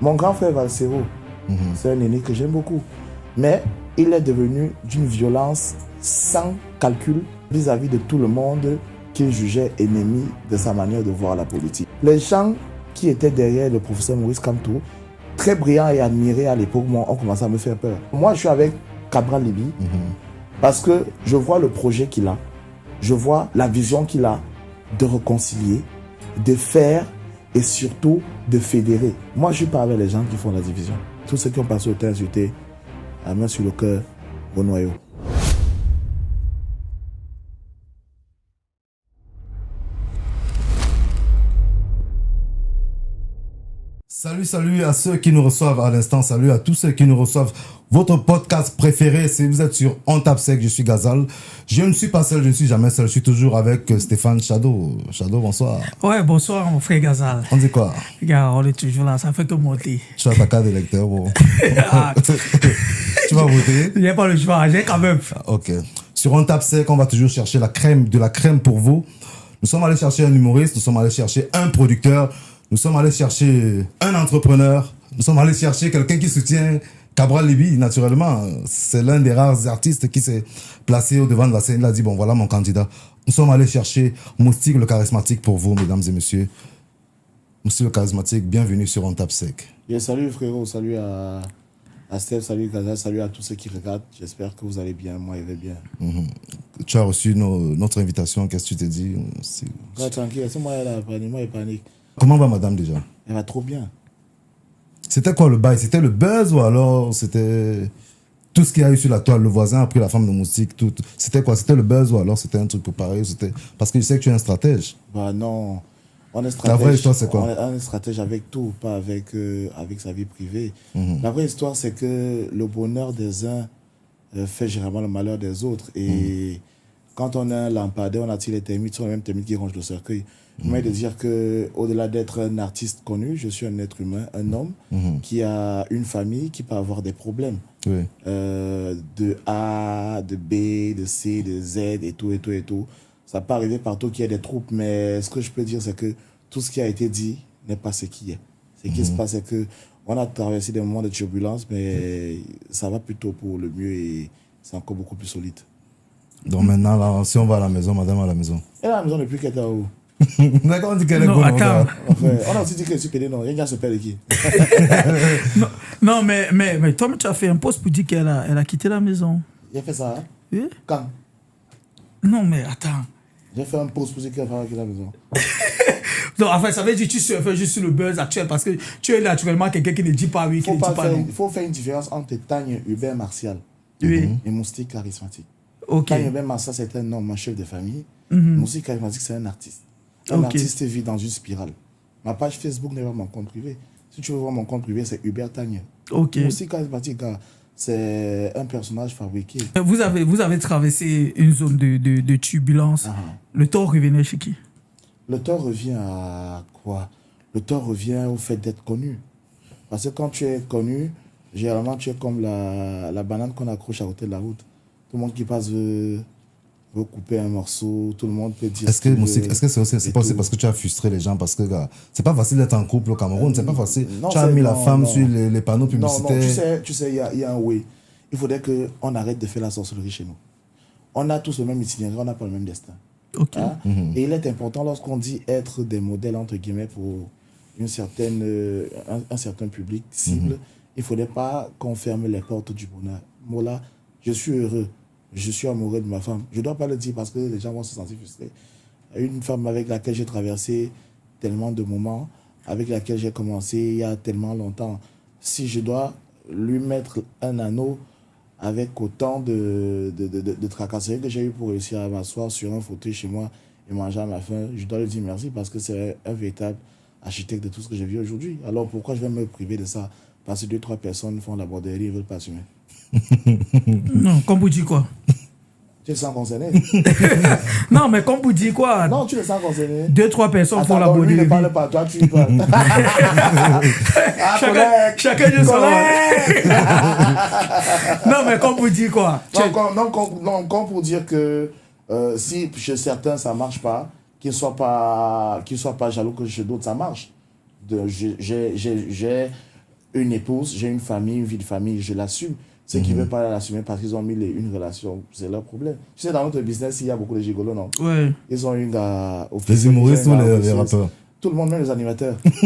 Mon grand frère Valsero, c'est un aîné que j'aime beaucoup. Mais il est devenu d'une violence sans calcul vis-à-vis de tout le monde qu'il jugeait ennemi de sa manière de voir la politique. Les gens qui étaient derrière le professeur Maurice Kamto, très brillant et admiré à l'époque, ont commencé à me faire peur. Moi, je suis avec Cabral Libby parce que je vois le projet qu'il a, je vois la vision qu'il a de réconcilier, de faire et surtout de fédérer. Moi, je ne suis pas avec les gens qui font la division. Tous ceux qui ont passé au temps insulté, la main sur le cœur, au noyau. Salut à ceux qui nous reçoivent à l'instant, salut à tous ceux qui nous reçoivent. Votre podcast préféré, si vous êtes sur On Tape Sec, je suis Gazal. Je ne suis pas seul, je ne suis jamais seul, je suis toujours avec Stéphane Shadow. Shadow, bonsoir. Ouais, bonsoir mon frère Gazal. On dit quoi? Regarde, on est toujours là, ça fait que monter. Tu as ta carte d'électeur, bon. Tu vas voter? Il n'y a pas le choix, j'ai quand même. Ok. Sur On Tape Sec, on va toujours chercher la crème, de la crème pour vous. Nous sommes allés chercher un humoriste, nous sommes allés chercher un producteur, nous sommes allés chercher un entrepreneur, nous sommes allés chercher quelqu'un qui soutient Cabral Libby, naturellement. C'est l'un des rares artistes qui s'est placé au devant de la scène. Il a dit, bon, voilà mon candidat. Nous sommes allés chercher Moustique le charismatique pour vous, mesdames et messieurs. Moustique le charismatique, bienvenue sur On Tape Sec. Yeah, salut frérot, salut à Steph, salut Gazal, salut à tous ceux qui regardent. J'espère que vous allez bien, moi je vais bien. Tu as reçu notre invitation, qu'est-ce que tu t'es dit? Ouais, tranquille, c'est moi la panique, moi je panique. Comment va madame déjà? Elle va trop bien. C'était quoi le bail? C'était le buzz ou alors c'était tout ce qu'il y a eu sur la toile? Le voisin a pris la femme de Moustique, tout. C'était quoi? C'était le buzz ou alors c'était un truc préparé? Parce que je sais que tu es un stratège. Bah non, on est stratège. La vraie histoire c'est quoi? On est stratège avec tout, pas avec sa vie privée. La vraie histoire c'est que le bonheur des uns fait généralement le malheur des autres. Et quand on a un lampadaire, on attire les termites, sont les mêmes termites qui rongent le cercueil. Mais de dire que au-delà d'être un artiste connu, je suis un être humain, un homme qui a une famille qui peut avoir des problèmes. Oui. De A, de B, de C, de Z et tout. Ça peut arriver partout qu'il y ait des troupes, mais ce que je peux dire, c'est que tout ce qui a été dit n'est pas ce qui est. Ce qui se passe, c'est que on a traversé des moments de turbulence, mais ça va plutôt pour le mieux et c'est encore beaucoup plus solide. Donc maintenant, là, si on va à la maison, madame à la maison. Et à la maison depuis qu'elle était où? D'accord, on dit qu'elle est Non, bonne. attends. Enfin, on a aussi dit que je suis pédé, non. Il y a un se perd de qui? Non, mais toi, tu as fait un post pour dire qu'elle a quitté la maison. J'ai fait ça, hein? Oui? Quand? Non, mais attends. J'ai fait un post pour dire qu'elle va quitter la maison. Non, enfin, ça veut dire que tu surfes juste sur le buzz actuel parce que tu es naturellement quelqu'un qui ne dit pas oui, qui ne dit pas non. Il faut faire une différence entre Tagne Hubert Martial Oui. et Moustique charismatique. Ok. Tagne Hubert Martial, c'est un homme, un chef de famille. Moustique charismatique, c'est un artiste. Un artiste vit dans une spirale. Ma page Facebook n'est pas mon compte privé. Si tu veux voir mon compte privé, c'est Hubert Tagne. Ok. Moustique charismatique, c'est un personnage fabriqué. Vous avez traversé une zone de turbulence. Le tort revenait chez qui? Le tort revient à quoi? Le tort revient au fait d'être connu. Parce que quand tu es connu, généralement tu es comme la banane qu'on accroche à côté de la route. Tout le monde qui passe veut couper un morceau, tout le monde peut dire... Est-ce que c'est pas aussi parce que tu as frustré les gens? Parce que c'est pas facile d'être en couple au Cameroun, c'est pas facile. Tu as mis la femme sur les panneaux publicitaires. Non, tu sais, il y a un way. Il faudrait qu'on arrête de faire la sorcellerie chez nous. On a tous le même itinéraire, on n'a pas le même destin. Ok. Hein? Et il est important lorsqu'on dit être des modèles, entre guillemets, pour un certain public cible, il ne faudrait pas qu'on ferme les portes du bonheur. Moi là, je suis heureux, je suis amoureux de ma femme. Je ne dois pas le dire parce que les gens vont se sentir frustrés. Une femme avec laquelle j'ai traversé tellement de moments, avec laquelle j'ai commencé il y a tellement longtemps. Si je dois lui mettre un anneau avec autant de tracasseries que j'ai eu pour réussir à m'asseoir sur un fauteuil chez moi et manger à ma faim, je dois lui dire merci parce que c'est un véritable architecte de tout ce que je vis aujourd'hui. Alors pourquoi je vais me priver de ça? Parce que 2-3 personnes font la borderie et ne veulent pas assumer. Non, comme vous dites quoi? Tu le sens concerné? Non, mais comme vous dites quoi? Non, tu le sens concerné. 2-3 personnes font la borderie. Lui ne borderie. parle pas, toi tu parles. Chacun de son. Non, mais comme vous dites quoi? Non, comme pour dire que si chez certains ça marche pas, qu'ils soient pas jaloux que chez d'autres ça marche. J'ai une épouse, j'ai une famille, une vie de famille, je l'assume. Ceux qui ne veulent pas l'assumer parce qu'ils ont mis une relation, c'est leur problème. Tu sais, dans notre business, il y a beaucoup de gigolos, non? Ouais. Ils ont une gars Les humoristes ou les rappeurs? Tout le monde, même les animateurs. Ils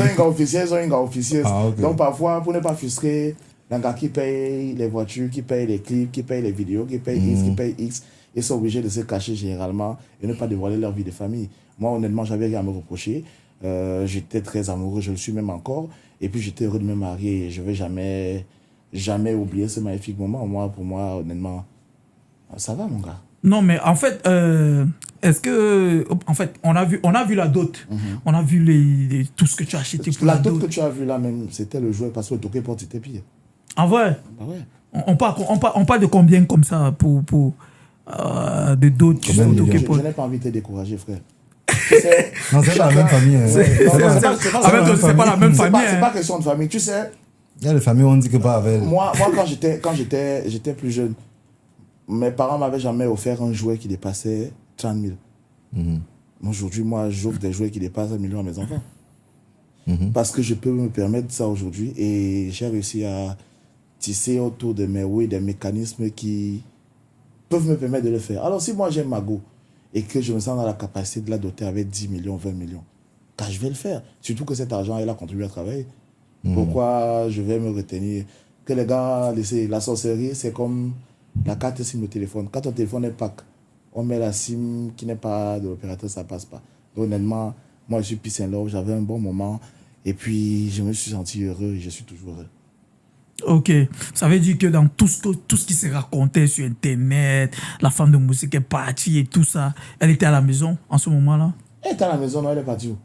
ont une gars officielle, ils ont une gars officieuse. Ah, okay. Donc parfois, pour ne pas frustrer, un gars qui paye les voitures, qui paye les clips, qui paye les vidéos, qui paye X, qui paye X, ils sont obligés de se cacher généralement et ne pas dévoiler leur vie de famille. Moi, honnêtement, j'avais rien à me reprocher. J'étais très amoureux, je le suis même encore. Et puis j'étais heureux de me marier et je ne vais jamais oublier ce magnifique moment. Pour moi, honnêtement, ça va, mon gars. Non, mais en fait, est-ce que... En fait, on a vu la dot. On a vu tout ce que tu as acheté pour la dot. Que tu as vu là même, c'était le jouet parce que le toqué porte, c'était pire. En vrai? Bah ouais. On parle de combien comme ça pour de dot Je n'ai pas envie de te décourager, frère. Non, c'est pas la même famille. C'est pas la même famille. C'est pas question de famille. Tu sais, il y a des familles où on dit que pas avec. Moi quand j'étais plus jeune, mes parents m'avaient jamais offert un jouet qui dépassait 30 000. Aujourd'hui, moi, j'offre des jouets qui dépassent 1 million à mes enfants. Parce que je peux me permettre ça aujourd'hui et j'ai réussi à tisser autour de mes roues des mécanismes qui peuvent me permettre de le faire. Alors, si moi j'ai ma go et que je me sens dans la capacité de la doter avec 10 millions, 20 millions, quand je vais le faire. Surtout que cet argent, il a contribué à travailler. Pourquoi je vais me retenir? Que les gars, la sorcellerie, c'est comme la carte SIM de téléphone. Quand ton téléphone est pack, on met la SIM qui n'est pas de l'opérateur, ça passe pas. Donc, honnêtement, moi, je suis peace and love, j'avais un bon moment. Et puis, je me suis senti heureux et je suis toujours heureux. Ok, ça veut dire que dans tout ce qui se racontait sur Internet, la femme de musique est partie et tout ça, elle était à la maison en ce moment-là? Elle était à la maison, non, elle est partie où?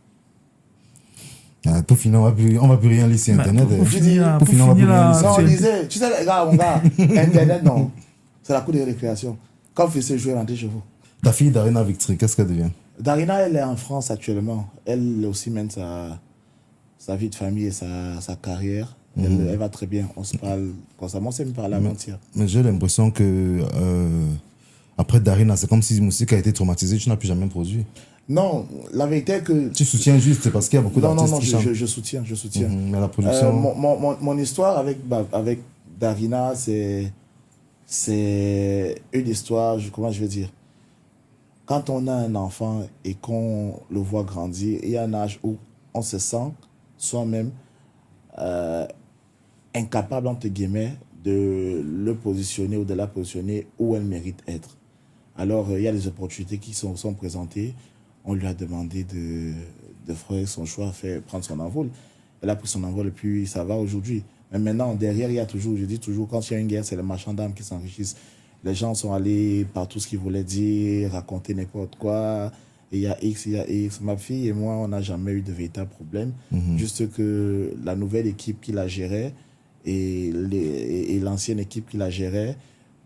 Pour finir, on va plus rien lire sur Internet. Pour finir, on non, on disait, tu sais, les gars, mon gars, Internet, non. C'est la cour de récréation. Quand vous faites jouer, rentrez chez vous. Ta fille Darina Victory, qu'est-ce qu'elle devient? Darina, elle est en France actuellement. Elle aussi mène sa vie de famille et sa carrière. Elle va très bien. On se parle constamment. On s'est même parlé avant-hier. Mais j'ai l'impression que après Darina, c'est comme si la musique a été traumatisée. Tu n'as plus jamais produit. Non, la vérité est que... Tu soutiens juste parce qu'il y a beaucoup d'artistes qui chantent. je soutiens. Mais la production... Mon histoire avec Darina, c'est une histoire, comment je vais dire. Quand on a un enfant et qu'on le voit grandir, il y a un âge où on se sent soi-même incapable, entre guillemets, de le positionner ou de la positionner où elle mérite être. Alors, il y a des opportunités qui sont présentées. On lui a demandé de faire son choix, prendre son envol. Elle a pris son envol et puis ça va aujourd'hui. Mais maintenant, derrière, il y a toujours, je dis toujours, quand il y a une guerre, c'est les marchands d'âmes qui s'enrichissent. Les gens sont allés par tout ce qu'ils voulaient dire, raconter n'importe quoi. Et il y a X, il y a X. Ma fille et moi, on n'a jamais eu de véritable problème. Juste que la nouvelle équipe qui la gérait et l'ancienne équipe qui la gérait,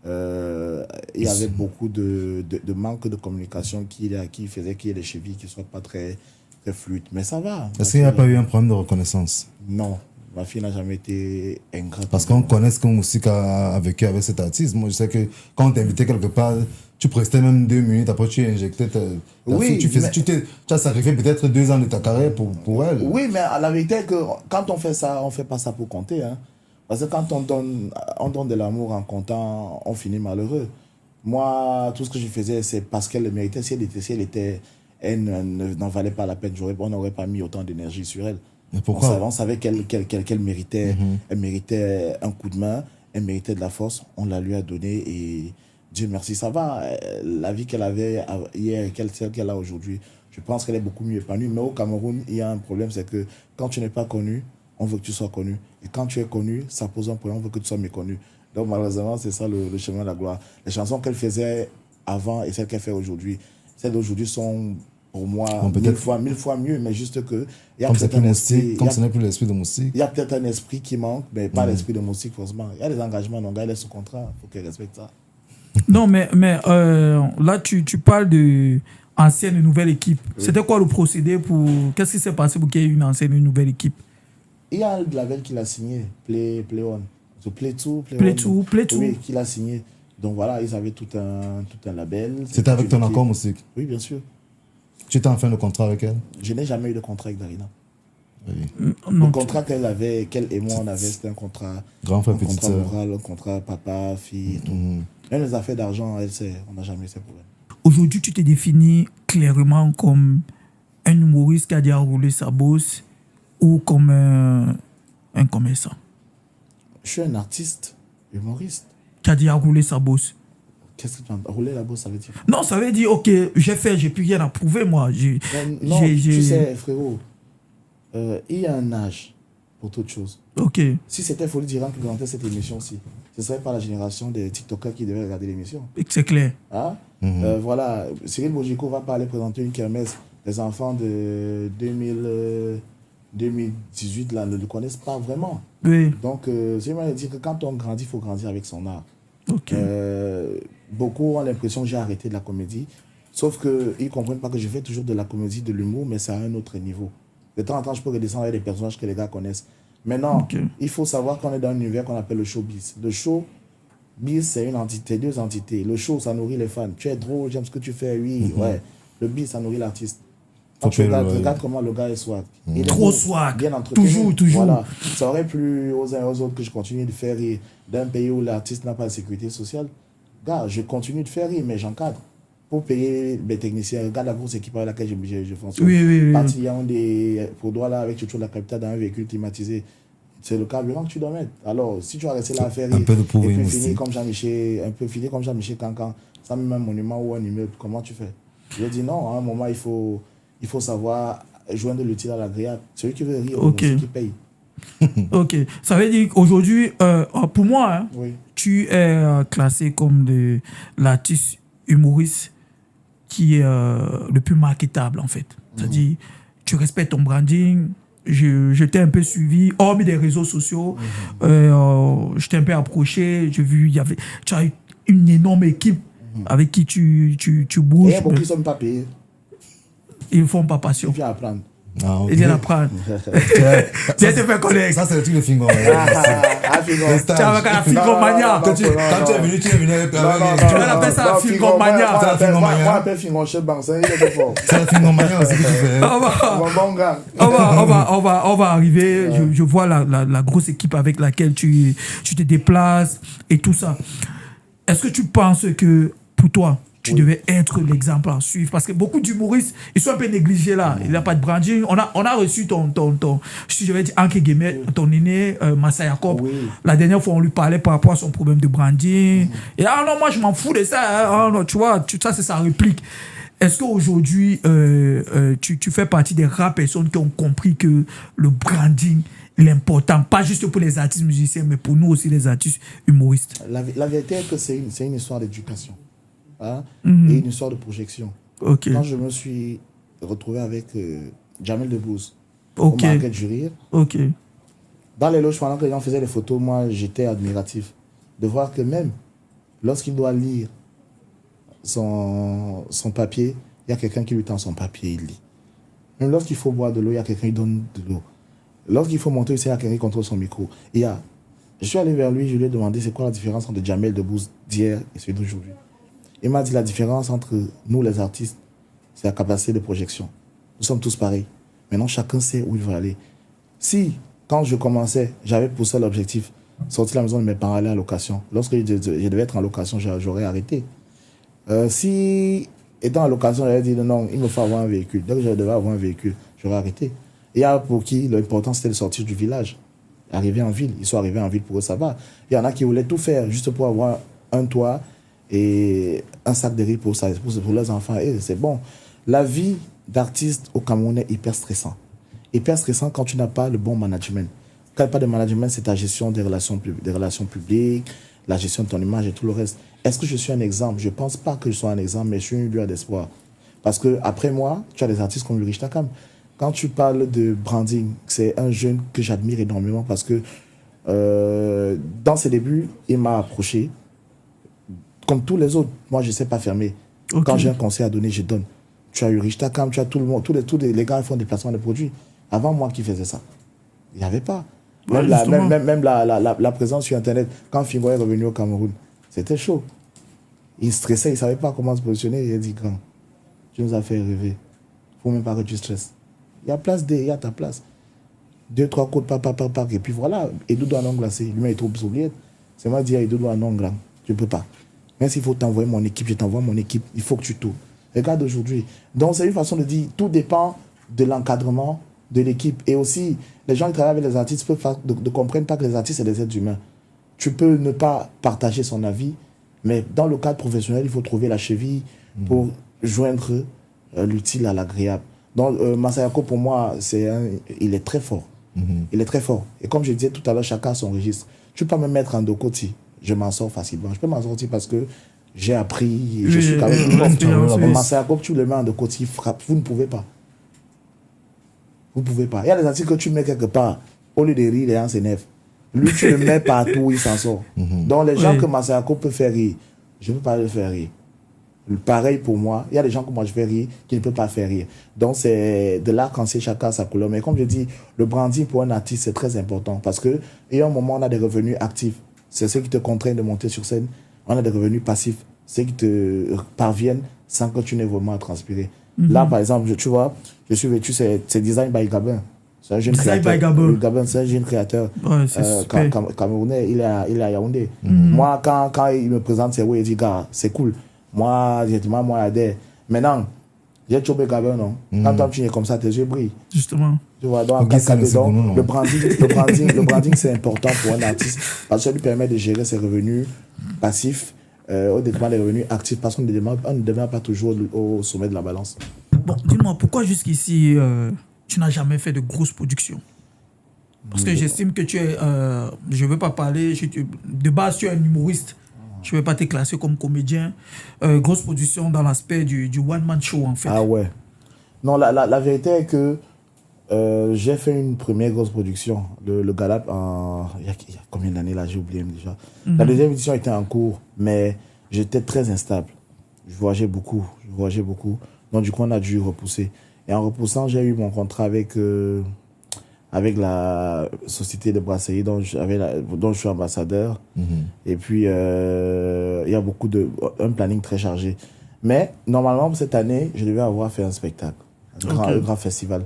il y avait beaucoup de manque de communication qui faisait qu'il y ait des chevilles qui ne soient pas très, très fluides. Mais ça va. Est-ce qu'il n'y a pas eu un problème de reconnaissance? Non. Ma fille n'a jamais été ingrate. Parce qu'on connaît ce que Moussik a vécu avec cet artiste. Moi, je sais que quand on t'invitait quelque part, tu prestais même 2 minutes, après tu injectais ta oui, fille. Tu as sacrifié peut-être 2 ans de ta carrière pour elle. Oui, mais la vérité est que quand on fait ça, on ne fait pas ça pour compter. Hein. Parce que quand on donne de l'amour en comptant, on finit malheureux. Moi, tout ce que je faisais, c'est parce qu'elle le méritait. Si elle n'en valait pas la peine, on n'aurait pas mis autant d'énergie sur elle. Mais pourquoi? On savait qu'elle méritait, elle méritait un coup de main, elle méritait de la force, on la lui a donné et Dieu merci, ça va. La vie qu'elle avait hier, celle qu'elle a aujourd'hui, je pense qu'elle est beaucoup mieux épanouie. Mais au Cameroun, il y a un problème, c'est que quand tu n'es pas connu, on veut que tu sois connu. Et quand tu es connu, ça pose un problème, on veut que tu sois méconnu. Donc malheureusement, c'est ça le chemin de la gloire. Les chansons qu'elle faisait avant et celles qu'elle fait aujourd'hui, celles d'aujourd'hui sont... pour moi, mille fois mieux, mais juste que... Comme ce n'est plus l'esprit de Moussik. Il y a peut-être un esprit qui manque, mais pas l'esprit de Moussik, forcément. Il y a des engagements, donc elle est sous contrat, il faut qu'elle respecte ça. Non, mais là, tu parles de ancienne et nouvelle équipe. Oui. C'était quoi le procédé pour... Qu'est-ce qui s'est passé pour qu'il y ait une ancienne et une nouvelle équipe? Il y a un label qui l'a signé, Play One. Play 2. Oui, qui l'a signé. Donc voilà, ils avaient tout un label. C'était avec ton accord, Moussik? Oui, bien sûr. Tu étais en fin de contrat avec elle? Je n'ai jamais eu de contrat avec Darina. Le contrat qu'elle et moi, on avait, c'était un contrat. Grand frère, un petite contrat sœur. moral, un contrat papa, fille et tout. Même les affaires d'argent, elle sait, on n'a jamais eu ces problèmes. Aujourd'hui, tu te définis clairement comme un humoriste qui a déjà roulé sa bosse ou comme un commerçant Je suis un artiste, humoriste. qui a déjà roulé sa bosse. Qu'est-ce que tu as rouler la bosse, ça veut dire? Non, ça veut dire, ok, j'ai plus rien à prouver, moi. Non, tu sais, frérot, il y a un âge pour toute chose. Ok, Si c'était Folie Diran qui présentait cette émission-ci, ce serait pas la génération des TikTokers qui devaient regarder l'émission. c'est clair. Hein? Voilà, Cyril Bojiko va pas aller présenter une kermesse. Les enfants de 2018 là, ne le connaissent pas vraiment. Oui, Donc, c'est moi dire que quand on grandit, il faut grandir avec son art. ok. Beaucoup ont l'impression que j'ai arrêté de la comédie. Sauf qu'ils ne comprennent pas que je fais toujours de la comédie, de l'humour, mais c'est à un autre niveau. De temps en temps, je peux redescendre avec des personnages que les gars connaissent. Maintenant, Ok. il faut savoir qu'on est dans un univers qu'on appelle le showbiz. Le showbiz, c'est une entité, deux entités. Le show, ça nourrit les fans. Tu es drôle, j'aime ce que tu fais, oui, ouais. Le biz, ça nourrit l'artiste. Quand tu regardes comment le gars est swag. Il est Trop beau, swag. bien entretenu. Toujours. Voilà. Ça aurait plu aux uns et aux autres que je continue de faire rire d'un pays où l'artiste n'a pas de sécurité sociale. Gars, je continue de faire rire, mais j'encadre. Pour payer mes techniciens, regarde la grosse équipe avec laquelle je fonctionne. Oui. Parti Yaoundé, pour droit là, avec Chocho de la capitale dans un véhicule climatisé. C'est le carburant que tu dois mettre. Alors, si tu vas rester là à faire rire, Un peu de et pouvoir puis aussi. finir comme Jean-Michel Cancan, sans même un monument ou un immeuble, comment tu fais? Je dis non, à un moment, il faut savoir joindre l'utile à l'agréable. Celui qui veut rire, Ok. c'est qui paye. Ok. Ça veut dire qu'aujourd'hui, pour moi, hein, Oui. tu es classé comme l'artiste humoriste qui est le plus marketable, en fait. C'est-à-dire, tu respectes ton branding. Je t'ai un peu suivi, hormis des réseaux sociaux. Je t'ai un peu approché. J'ai vu, tu as une énorme équipe avec qui tu Et bouges. il y a beaucoup qui ne sont pas payés. Ils ne font pas Il passion. vient apprendre. Ah, ok. Ils viennent apprendre. Viens te faire connaître. Ça, c'est le truc de Fingon. Figo. Le stage. Tu as la Fingomania. Quand tu es venu avec. On appelle ça la Fingomania. C'est la Fingomania. Moi, j'appelle Fingon chez Banque. C'est fort. C'est la Fingomania aussi que tu fais. Mon bon gars. On va arriver. Je vois la grosse équipe avec laquelle tu te déplaces et tout ça. Est-ce que tu penses que pour toi, tu devais être l'exemple à suivre? Parce que beaucoup d'humoristes, ils sont un peu négligés là. Il n'y a pas de branding. On a reçu si je vais dire, entre guillemets, ton aîné, Massa Jacob. Oui. La dernière fois, on lui parlait par rapport à son problème de branding. Et non, moi, je m'en fous de ça. Hein. Ah, non, tu vois, ça, c'est sa réplique. Est-ce qu'aujourd'hui, tu fais partie des rares personnes qui ont compris que le branding, il est important, pas juste pour les artistes musiciens, mais pour nous aussi, les artistes humoristes? La vérité est que c'est une histoire d'éducation. Hein, et une histoire de projection. Ok. Quand je me suis retrouvé avec Jamel Debbouze Ok. au Marrakech du Rire, Ok. dans les loges, pendant que les gens faisaient les photos, moi, j'étais admiratif de voir que même lorsqu'il doit lire son papier, il y a quelqu'un qui lui tend son papier, il lit. Même lorsqu'il faut boire de l'eau, il y a quelqu'un qui donne de l'eau. Lorsqu'il faut monter, il y a quelqu'un qui contrôle son micro. Je suis allé vers lui, je lui ai demandé c'est quoi la différence entre Jamel Debbouze d'hier et celui d'aujourd'hui. Il m'a dit la différence entre nous, les artistes, c'est la capacité de projection. Nous sommes tous pareils. Maintenant, chacun sait où il veut aller. Si, quand je commençais, j'avais pour seul objectif sortir de la maison de mes parents, aller à location. Lorsque je devais être en location, j'aurais arrêté. Si, étant en location, j'avais dit non, il me faut avoir un véhicule. Dès que je devais avoir un véhicule, j'aurais arrêté. Il y a pour qui l'important c'était de sortir du village, arriver en ville. Ils sont arrivés en ville, pour eux ça va. Il y en a qui voulaient tout faire juste pour avoir un toit et un sac de riz pour leurs enfants. Et c'est bon. La vie d'artiste au Cameroun est hyper stressant. Hyper stressant quand tu n'as pas le bon management. Quand il n'y a pas de management, c'est ta gestion des relations publiques, la gestion de ton image et tout le reste. Est-ce que je suis un exemple? Je ne pense pas que je sois un exemple, mais je suis une lueur d'espoir. Parce que après moi, tu as des artistes comme Ulrich Takam. Quand tu parles de branding, c'est un jeune que j'admire énormément parce que dans ses débuts, il m'a approché. Comme tous les autres, moi je ne sais pas fermer. Okay. Quand j'ai un conseil à donner, je donne. Tu as Ulrich Takam, tu as tout le monde, tous les gars font des placements de produits. Avant moi qui faisais ça, il n'y avait pas. Même, la présence sur Internet, quand Fingo est revenu au Cameroun, c'était chaud. Il stressait, il ne savait pas comment se positionner. Il a dit, grand, tu nous as fait rêver. Il ne faut même pas que tu stresses. Il y a place D, il y a ta place. 2-3 côtes, et puis voilà, Edo doit non glacé. Lui-même est trop oublié. C'est moi dire Edo doit non grand. Je ne peux pas. Même s'il faut t'envoyer mon équipe, je t'envoie mon équipe. Il faut que tu tournes. Regarde aujourd'hui. Donc, c'est une façon de dire, tout dépend de l'encadrement de l'équipe. Et aussi, les gens qui travaillent avec les artistes peuvent ne comprennent pas que les artistes, c'est des êtres humains. Tu peux ne pas partager son avis, mais dans le cadre professionnel, il faut trouver la cheville pour joindre l'utile à l'agréable. Donc, Masayako, pour moi, il est très fort. Il est très fort. Et comme je disais tout à l'heure, chacun a son registre. Tu peux me mettre en Dokoti, je m'en sors facilement. Je peux m'en sortir parce que j'ai appris, je suis quand même Masayako, tu le mets en Dokoti, il frappe. Vous ne pouvez pas. Vous ne pouvez pas. Il y a des articles que tu mets quelque part, au lieu de rire, les gens s'énervent. Lui, tu le mets partout, il s'en sort. Donc, les gens que Masayako peut faire rire, je ne peux pas le faire rire. Pareil pour moi, il y a des gens que moi je fais rire qui ne peuvent pas faire rire. Donc c'est de l'arc-en-ciel, chacun a sa couleur. Mais comme je dis, le branding pour un artiste c'est très important parce que il y a un moment on a des revenus actifs, c'est ceux qui te contraignent de monter sur scène. On a des revenus passifs, ceux qui te parviennent sans que tu n'aies vraiment à transpirer. Là par exemple, tu vois, je suis vêtu, c'est Design by Gabin. C'est un jeune créateur. Gabin, c'est un jeune créateur camerounais, il est à Yaoundé. Moi, quand il me présente, c'est oui, il dit gars, c'est cool. Moi, directement, moi, adhère. Maintenant, j'ai chopé Gabin, non? Quand toi, tu es comme ça, tes yeux brillent. Justement. Tu vois, donc, le branding, c'est important pour un artiste parce que ça lui permet de gérer ses revenus passifs au détriment des revenus actifs parce qu'on ne demeure pas toujours au sommet de la balance. Bon, dis-moi, pourquoi jusqu'ici, tu n'as jamais fait de grosses productions? Parce que j'estime que tu es, je ne veux pas parler, de base, tu es un humoriste. Je ne vais pas te classer comme comédien. Grosse production dans l'aspect du one-man show, en fait. Ah ouais. Non, la vérité est que j'ai fait une première grosse production, le Galap, il y a combien d'années là, j'ai oublié déjà. La deuxième édition était en cours, mais j'étais très instable. Je voyageais beaucoup. Donc du coup, on a dû repousser. Et en repoussant, j'ai eu mon contrat avec la société de brasserie dont je suis ambassadeur. Et puis, il y a un planning très chargé. Mais, normalement, pour cette année, je devais avoir fait un spectacle, un grand festival.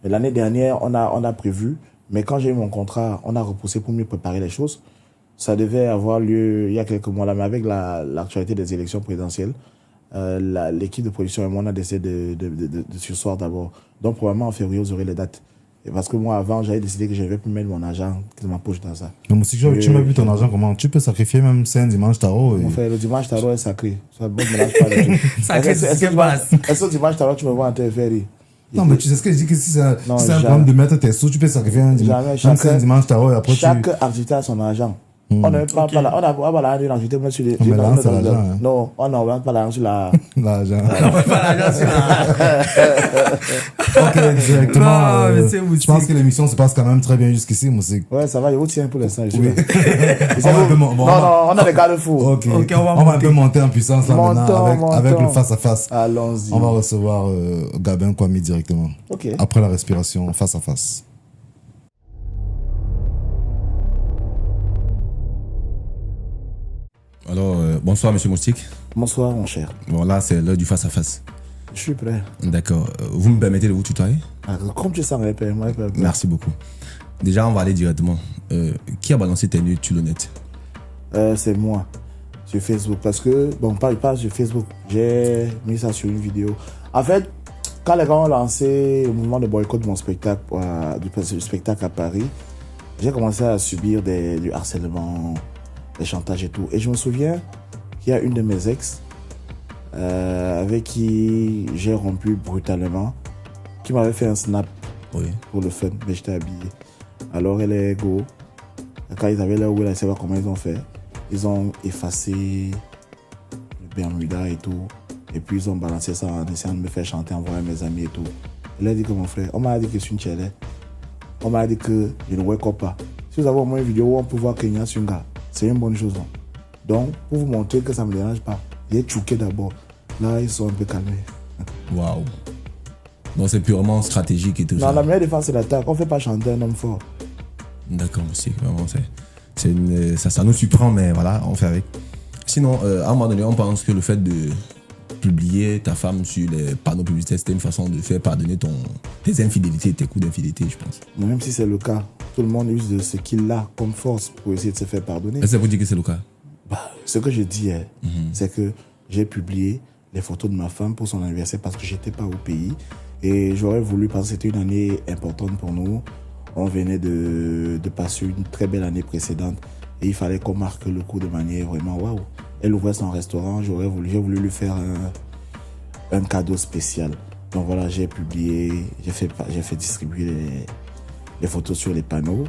Et l'année dernière, on a prévu, mais quand j'ai eu mon contrat, on a repoussé pour mieux préparer les choses. Ça devait avoir lieu il y a quelques mois là, mais avec l'actualité des élections présidentielles, l'équipe de production et moi, on a décidé de sursoir d'abord. Donc, probablement en février, vous aurez les dates. Et parce que moi, avant, j'avais décidé que je ne vais plus mettre mon argent de ma poche dans ça. Mais si tu m'as vu ton argent, comment? Tu peux sacrifier même c'est un dimanche tarot. Mon frère, le dimanche tarot est sacré. Ça ne mélange pas les trucs. Sacré, c'est ce qui passe. Est-ce que le dimanche tarot, tu me vois en train de faire rire? Non, mais tu sais ce que je dis, que si c'est un problème de mettre tes sous, tu peux sacrifier un dimanche. Même c'est un dimanche tarot et après chaque activité a son argent. On n'a pas l'argent de l'activité, mais sur les. Non, on n'a pas l'argent sur la. L'argent. On n'a pas l'argent sur la. Ok, directement. Je pense que l'émission se passe quand même très bien jusqu'ici, Moussik. Ouais, ça va, je vous tiens pour l'instant. Oui. Non, on a des garde-fous. Ok, on va un peu monter en puissance là maintenant avec le face-à-face. Allons-y. On va recevoir Gabin Kwame directement. Ok. Après la respiration, face-à-face. Alors, bonsoir, monsieur Moustik. Bonsoir, mon cher. Bon, là, c'est l'heure du face-à-face. Je suis prêt. D'accord. Vous me permettez de vous tutoyer? Comme tu sens, moi. Merci beaucoup. Déjà, on va aller directement. Qui a balancé tes nudes sur le net? C'est moi, sur Facebook. Parce que, bon, pas sur Facebook. J'ai mis ça sur une vidéo. En fait, quand les gens ont lancé le mouvement de boycott de mon spectacle, du spectacle à Paris, j'ai commencé à subir du harcèlement, des chantages et tout. Et je me souviens qu'il y a une de mes ex avec qui j'ai rompu brutalement, qui m'avait fait un snap pour le fun, mais j'étais habillé. Alors elle est go. Quand ils avaient leur où elle savoir comment ils ont fait. Ils ont effacé le Bermuda et tout. Et puis ils ont balancé ça en essayant de me faire chanter, envoyer à mes amis et tout. Elle a dit que mon frère, on m'a dit que je suis une chelette. On m'a dit que je ne wake up pas. Si vous avez au moins une vidéo où on peut voir Kenya Sunga, c'est une bonne chose. Non? Donc, pour vous montrer que ça ne me dérange pas, j'ai chouqué d'abord. Là, ils sont un peu calmés. Waouh. Donc, c'est purement stratégique et tout ça. Non, la meilleure défense, c'est l'attaque. On ne fait pas chanter un homme fort. D'accord, monsieur. Vraiment, ça nous surprend, mais voilà, on fait avec. Sinon, à un moment donné, on pense que le fait publier ta femme sur les panneaux publicitaires, c'était une façon de faire pardonner tes infidélités, tes coups d'infidélité, je pense. Mais même si c'est le cas, tout le monde use de ce qu'il a comme force pour essayer de se faire pardonner. Est-ce que vous dites que c'est le cas? Ce que je dis, c'est que j'ai publié les photos de ma femme pour son anniversaire parce que j'étais pas au pays. Et j'aurais voulu, parce que c'était une année importante pour nous. On venait de passer une très belle année précédente. Et il fallait qu'on marque le coup de manière vraiment waouh. Elle ouvrait son restaurant, j'ai voulu lui faire un cadeau spécial. Donc voilà, j'ai publié, j'ai fait distribuer les photos sur les panneaux.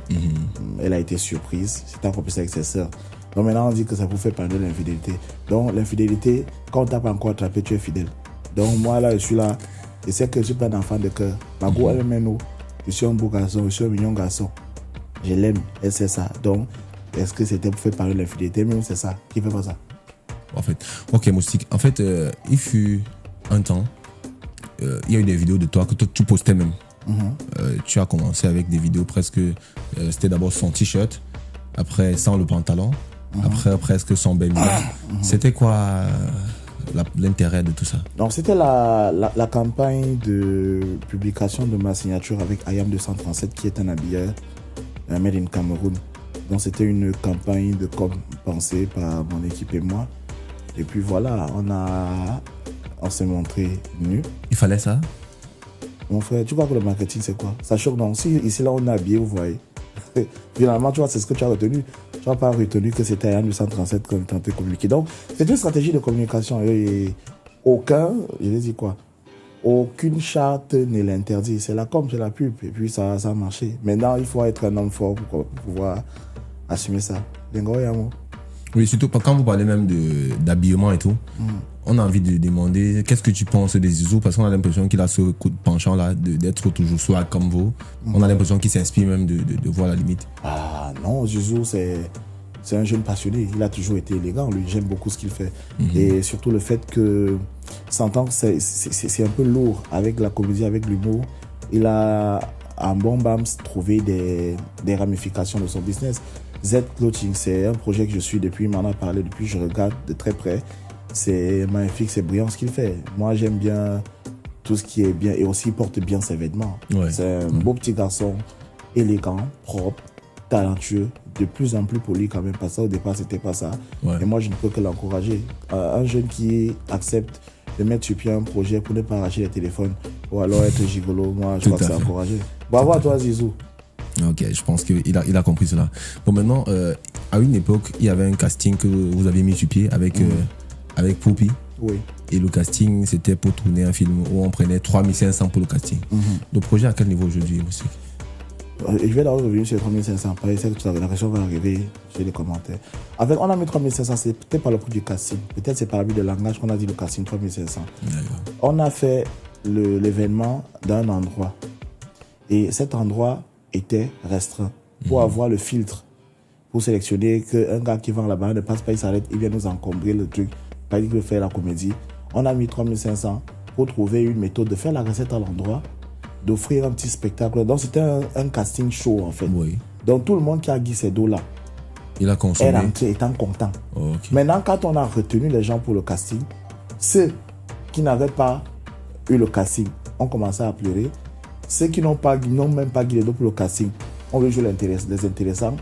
Elle a été surprise. C'était encore plus avec ses sœurs. Donc maintenant, on dit que ça vous fait pardonner l'infidélité. Donc l'infidélité, quand on t'a pas encore attrapé, tu es fidèle. Donc moi là, je suis là. Je sais que je suis pas un enfant de cœur. Ma go, elle m'aime nous. Je suis un beau garçon, je suis un mignon garçon. Je l'aime, elle sait ça. Donc, est-ce que c'était pour faire parler l'infidélité? Même c'est ça. Qui fait pas ça? En fait, ok, Moustique. En fait, il fut un temps, il y a eu des vidéos de toi que tu postais même. Tu as commencé avec des vidéos presque, c'était d'abord sans t-shirt, après sans le pantalon, après presque sans baignoire. C'était quoi l'intérêt de tout ça? Donc c'était la campagne de publication de ma signature avec IAM 237 qui est un habilleur made in Cameroun. Donc c'était une campagne de com pensée par mon équipe et moi. Et puis voilà, on s'est montré nus. Il fallait ça? Mon frère, tu vois que le marketing c'est quoi? Ça choque donc. Si ici là on est habillé, vous voyez. Finalement, tu vois, c'est ce que tu as retenu. Tu n'as pas retenu que c'était IAM 237 comme tenté de communiquer. Donc c'est une stratégie de communication. Et je vais dire quoi? Aucune charte ne l'interdit. C'est la com, c'est la pub. Et puis ça a marché. Maintenant, il faut être un homme fort pour pouvoir assumer ça. Oui, surtout quand vous parlez même d'habillement et tout, on a envie de demander qu'est-ce que tu penses des Zizou, parce qu'on a l'impression qu'il a ce coup de penchant là d'être toujours swag comme vous. On a l'impression qu'il s'inspire même de voir la limite. Ah non, Zizou c'est un jeune passionné, il a toujours été élégant, lui j'aime beaucoup ce qu'il fait. Et surtout le fait que s'entend que c'est un peu lourd avec la comédie, avec l'humour. Il a en bon bams trouvé des ramifications de son business. Z Clothing, c'est un projet que je suis depuis, il m'en a parlé depuis, je regarde de très près. C'est magnifique, c'est brillant ce qu'il fait. Moi, j'aime bien tout ce qui est bien et aussi il porte bien ses vêtements. Ouais. C'est un beau petit garçon, élégant, propre, talentueux, de plus en plus poli quand même. Parce que au départ, c'était pas ça. Ouais. Et moi, je ne peux que l'encourager. Un jeune qui accepte de mettre sur pied un projet pour ne pas arracher les téléphones ou alors être gigolo, moi, je crois que c'est encouragé. Bravo à toi, Zizou. Ok, je pense qu'il a compris cela. Bon, maintenant, à une époque, il y avait un casting que vous avez mis sur pied avec Poppy. Oui. Et le casting, c'était pour tourner un film où on prenait 3500 pour le casting. Le projet à quel niveau aujourd'hui, monsieur? Je vais d'abord revenir sur les 3500. Pareil, c'est que la question va arriver sur les commentaires. En fait, on a mis 3500, c'est peut-être pas le prix du casting. Peut-être c'est par habit de langage qu'on a dit le casting 3500. On a fait l'événement dans un endroit. Et cet endroit était restreint pour avoir le filtre, pour sélectionner qu'un gars qui vend là-bas ne passe pas, il s'arrête, il vient nous encombrer le truc, pas qu'il veut faire la comédie. On a mis 3500 pour trouver une méthode de faire la recette à l'endroit, d'offrir un petit spectacle. Donc c'était un casting show en fait. Oui. Donc tout le monde qui a gué ces dos-là Il a consommé. est rentré étant content. Oh, okay. Maintenant, quand on a retenu les gens pour le casting, ceux qui n'avaient pas eu le casting ont commencé à pleurer. Ceux qui n'ont même pas guidé pour le casting, on veut jouer les intéressants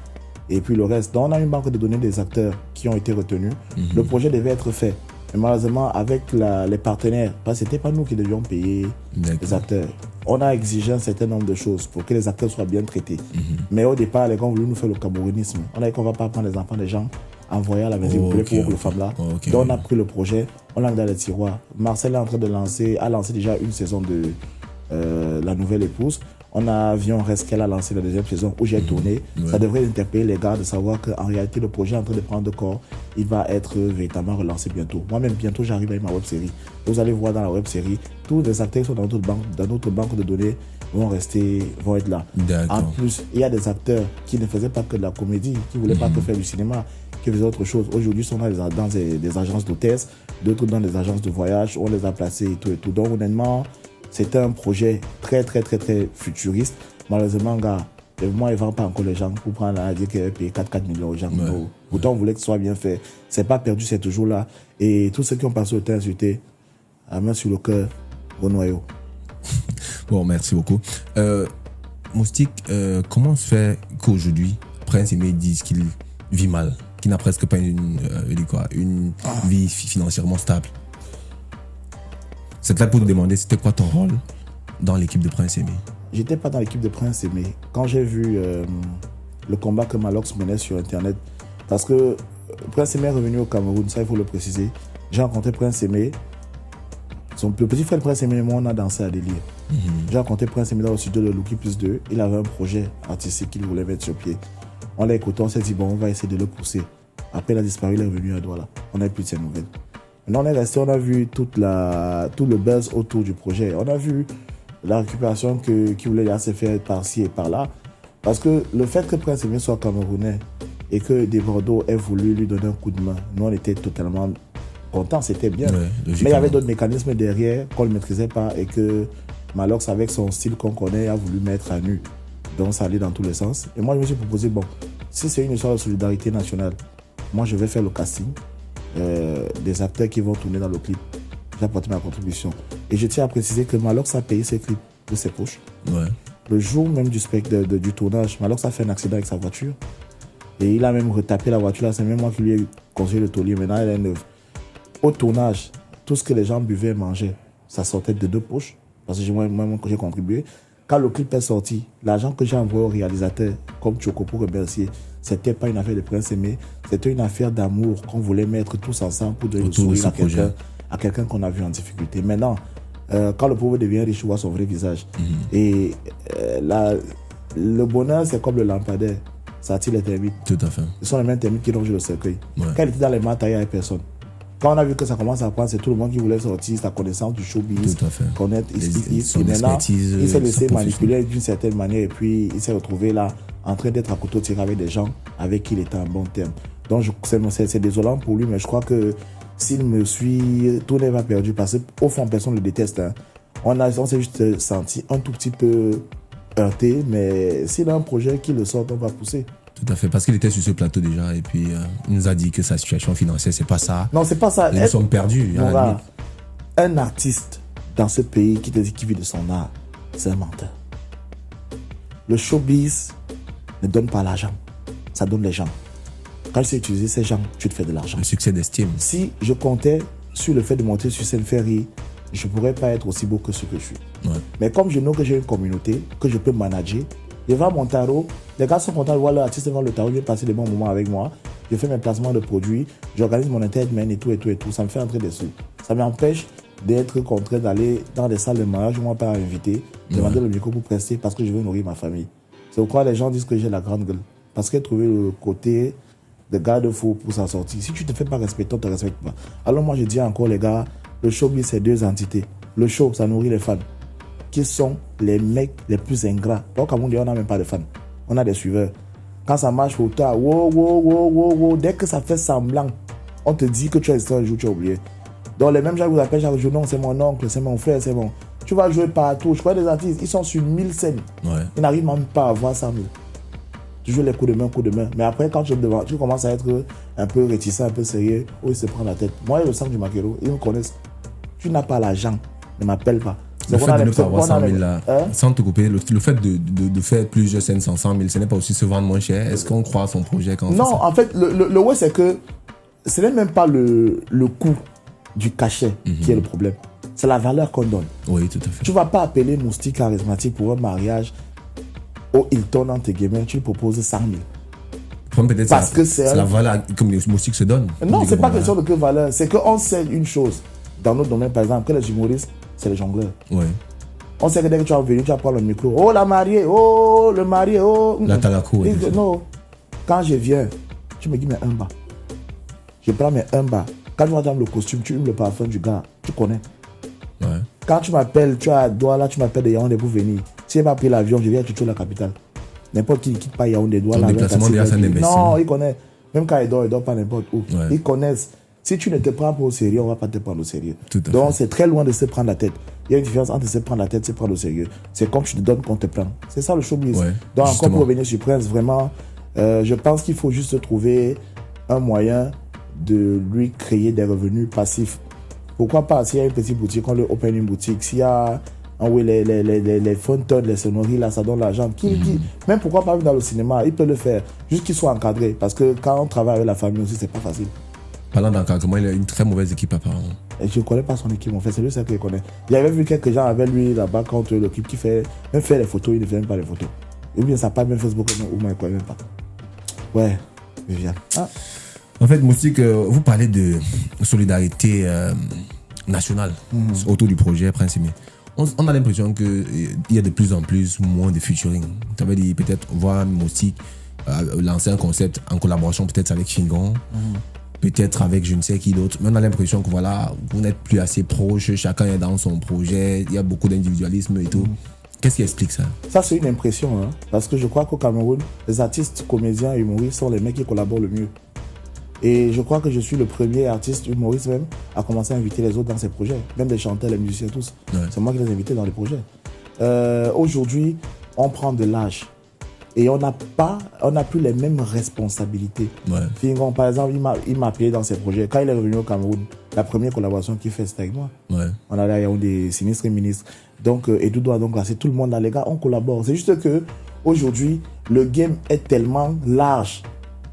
et puis le reste. Donc on a une banque de données des acteurs qui ont été retenus. Le projet devait être fait. Mais malheureusement, avec les partenaires, parce que ce n'était pas nous qui devions payer les acteurs. On a exigé un certain nombre de choses pour que les acteurs soient bien traités. Mais au départ, les gens voulaient nous faire le camerounisme. On a dit qu'on ne va pas prendre les enfants des gens, envoyer à la maison pour le femme-là. Donc on a pris le projet, on l'a mis dans les tiroirs. Marcel est en train de a lancé déjà une saison de La Nouvelle Épouse. On a Avion Rescale a lancé la deuxième saison où j'ai tourné. Ça devrait interpeller les gars de savoir qu'en réalité, le projet est en train de prendre corps. Il va être véritablement relancé bientôt. Moi-même, bientôt, j'arrive avec ma web-série. Vous allez voir dans la web-série, tous les acteurs qui sont dans notre banque de données vont être là. En plus, il y a des acteurs qui ne faisaient pas que de la comédie, qui ne voulaient pas que faire du cinéma, qui faisaient autre chose. Aujourd'hui, ils sont dans des agences d'hôtesse, d'autres dans des agences de voyage. On les a placés et tout. Donc, honnêtement, c'était un projet très, très, très, très futuriste. Malheureusement, gars, moi, ils ne vendent pas encore les gens pour prendre à dire qu'ils payent 4 millions aux gens. Ouais. Pourtant, on voulait que ce soit bien fait. Ce n'est pas perdu, c'est toujours là. Et tous ceux qui ont passé le temps insulté, à main sur le cœur, au noyau. Bon, merci beaucoup. Moustique, comment se fait qu'aujourd'hui, Prince Aimé dise qu'il vit mal, qu'il n'a presque pas une vie financièrement stable? C'est là pour te demander, c'était quoi ton rôle dans l'équipe de Prince Aimé? J'étais pas dans l'équipe de Prince Aimé. Quand j'ai vu le combat que Malox menait sur Internet, parce que Prince Aimé est revenu au Cameroun, ça il faut le préciser. J'ai rencontré Prince Aimé. Le petit frère de Prince Aimé et moi, on a dansé à délire. J'ai rencontré Prince Aimé dans le studio de Lucky Plus 2. Il avait un projet artistique qu'il voulait mettre sur pied. On l'a écouté, on s'est dit, bon, on va essayer de le pousser. Après, il a disparu, il est revenu à Douala. On n'a plus de ses nouvelles. Maintenant, on est resté, on a vu tout le buzz autour du projet. On a vu la récupération qu'il voulait déjà se faire par-ci et par-là. Parce que le fait que Prince Aimé soit camerounais et que Des Bordeaux ait voulu lui donner un coup de main, nous, on était totalement contents, c'était bien. Ouais, mais il y avait d'autres mécanismes derrière qu'on ne maîtrisait pas et que Malox, avec son style qu'on connaît, a voulu mettre à nu. Donc ça allait dans tous les sens. Et moi, je me suis proposé, bon, si c'est une histoire de solidarité nationale, moi, je vais faire le casting des acteurs qui vont tourner dans le clip. J'ai apporté ma contribution. Et je tiens à préciser que Malox a payé ses clips de ses poches. Ouais. Le jour même du tournage, Malox a fait un accident avec sa voiture. Et il a même retapé la voiture là. C'est même moi qui lui ai conseillé le taulier. Maintenant, elle est neuve. Au tournage, tout ce que les gens buvaient et mangeaient, ça sortait de 2 poches. Parce que moi-même, j'ai contribué. Quand le clip est sorti, l'argent que j'ai envoyé au réalisateur, comme Choco pour remercier, c'était pas une affaire de Prince Aimé, c'était une affaire d'amour qu'on voulait mettre tous ensemble pour donner le sourire à quelqu'un qu'on a vu en difficulté. Maintenant, quand le pauvre devient riche, on voit son vrai visage. Et le bonheur, c'est comme le lampadaire. Ça attire les termites. Tout à fait. Ce sont les mêmes termites qui rongent le cercueil. Ouais. Quand il était dans les maths, il n'y avait personne. Quand on a vu que ça commence à prendre, c'est tout le monde qui voulait sortir sa connaissance du showbiz, Tout à fait. connaître, Son et maintenant, expertise, il s'est laissé sa manipuler d'une certaine manière et puis il s'est retrouvé là en train d'être à couteau tiré avec des gens avec qui il était en bon terme. Donc c'est désolant pour lui, mais je crois que s'il me suit, tout n'est pas perdu parce qu'au fond, personne ne le déteste. Hein. On s'est juste senti un tout petit peu heurté, mais s'il a un projet qui le sort, on va pousser. Tout à fait, parce qu'il était sur ce plateau déjà et puis il nous a dit que sa situation financière, c'est pas ça. Non, c'est pas ça. Nous sommes perdus. Un artiste dans ce pays qui te dit qu'il vit de son art, c'est un menteur. Le showbiz ne donne pas l'argent, ça donne les gens. Quand tu sais utiliser ces gens, tu te fais de l'argent. Le succès d'estime. Si je comptais sur le fait de monter sur scène faire rire, je ne pourrais pas être aussi beau que ce que je suis. Ouais. Mais comme je know que j'ai une communauté, que je peux manager, je vais à mon tarot, les gars sont contents de voir l'artiste devant le tarot, viennent passer des bons moments avec moi, je fais mes placements de produits, j'organise mon entertainment et tout. Ça me fait entrer des sous. Ça m'empêche d'être contraint d'aller dans des salles de mariage où on m'a pas invité, demander le micro pour prester parce que je veux nourrir ma famille. C'est pourquoi les gens disent que j'ai la grande gueule. Parce qu'ils trouvé le côté de garde-fou pour s'en sortir. Si tu te fais pas respecter, on te respecte pas. Alors moi je dis encore les gars, le showbiz c'est 2 entités. Le show, ça nourrit les fans. Qui sont les mecs les plus ingrats. Donc, à mon Dieu, on n'a même pas de fans. On a des suiveurs. Quand ça marche, faut tard. Wow. Dès que ça fait semblant, on te dit que tu as existé un jour, tu as oublié. Donc, les mêmes gens qui vous appellent chaque jour, non, c'est mon oncle, c'est mon frère, c'est mon. Tu vas jouer partout. Je connais des artistes, ils sont sur 1000 scènes. Ouais. Ils n'arrivent même pas à avoir 100 000. Tu joues les coups de main. Mais après, quand tu commences à être un peu réticent, un peu sérieux, ils se prennent la tête. Moi, le sang du maquero, ils me connaissent. Tu n'as pas l'argent, ne m'appelle pas. Le fait de ne pas avoir 100 000 là, sans te couper, le fait de faire plusieurs scènes sans 100 000, ce n'est pas aussi se vendre moins cher. Est-ce qu'on croit à son projet quand on Non, fait ça? en fait, le ouais, c'est que ce n'est même pas le coût du cachet qui est le problème. C'est la valeur qu'on donne. Oui, tout à fait. Tu ne vas pas appeler Moustique charismatique pour un mariage au Hilton, entre guillemets, tu lui proposes 100 000. Peut-être Parce que c'est la valeur comme les Moustique se donne. Non, c'est pas question de que valeur. C'est qu'on sait une chose. Dans notre domaine, par exemple, que les humoristes, c'est les jongleurs. Ouais. On sait que dès que tu vas venir, tu vas prendre le micro. Oh, la mariée, oh, le marié, oh. La talaco. Non. Quand je viens, tu me dis, mais un bas. Je prends mes 1 bas. Quand tu vas dans le costume, tu humes le parfum du gars. Tu connais. Ouais. Quand tu m'appelles, tu as Douala, tu m'appelles de Yaoundé pour venir. Si je vais pas pris l'avion, je viens à Tutu, la capitale. N'importe qui ne quitte pas Yaoundé, Douala. Ton déplacement déjà, c'est un investissement. Non, ils connaissent. Même quand il dort pas n'importe où. Ouais. Ils connaissent. Si tu ne te prends pas au sérieux, on ne va pas te prendre au sérieux. Tout à Donc, fait. c'est très loin de se prendre la tête. Il y a une différence entre se prendre la tête et se prendre au sérieux. C'est comme tu te donnes qu'on te prend. C'est ça le showbiz. Ouais, Donc, justement. encore pour revenir sur Prince, vraiment, je pense qu'il faut juste trouver un moyen de lui créer des revenus passifs Pourquoi pas, s'il y a une petite boutique, on leur open une boutique. S'il y a les fountains, les sonneries, là, ça donne l'argent. Même pourquoi pas dans le cinéma, il peut le faire. Juste qu'il soit encadré. Parce que quand on travaille avec la famille aussi, c'est pas facile. Parlant d'encadrement, il a une très mauvaise équipe apparemment. Et je ne connais pas son équipe, en fait, c'est lui seul que je connais. Il avait vu quelques gens avec lui là-bas quand l'équipe qui fait, même faire les photos, il ne fait même pas les photos. Ou bien ça parle même Facebook ou moi, je ne connais même pas. Ouais, Viviane. Ah. En fait, Moustique, vous parlez de solidarité nationale autour du projet Prince Aimé. On a l'impression qu'il y a de plus en plus moins de featuring. Tu avais dit peut-être voir Moustique lancer un concept en collaboration peut-être avec Shingon. Peut-être avec je ne sais qui d'autre, mais on a l'impression que voilà, vous n'êtes plus assez proches, chacun est dans son projet, il y a beaucoup d'individualisme et tout. Qu'est-ce qui explique ça? Ça, c'est une impression, hein, parce que je crois qu'au Cameroun, les artistes, comédiens, humoristes sont les mecs qui collaborent le mieux. Et je crois que je suis le premier artiste humoriste même à commencer à inviter les autres dans ses projets, même les chanteurs, les musiciens, tous. Ouais. C'est moi qui les ai invités dans les projets. Aujourd'hui, on prend de l'âge. Et on n'a plus les mêmes responsabilités. Ouais. Fingon, par exemple, il m'a appelé dans ses projets. Quand il est revenu au Cameroun, la première collaboration qu'il fait, c'était avec moi. Ouais. On a là, il y a des sinistres et ministres. Donc, et Doudou a donc là, c'est tout le monde là, les gars, on collabore. C'est juste que aujourd'hui, le game est tellement large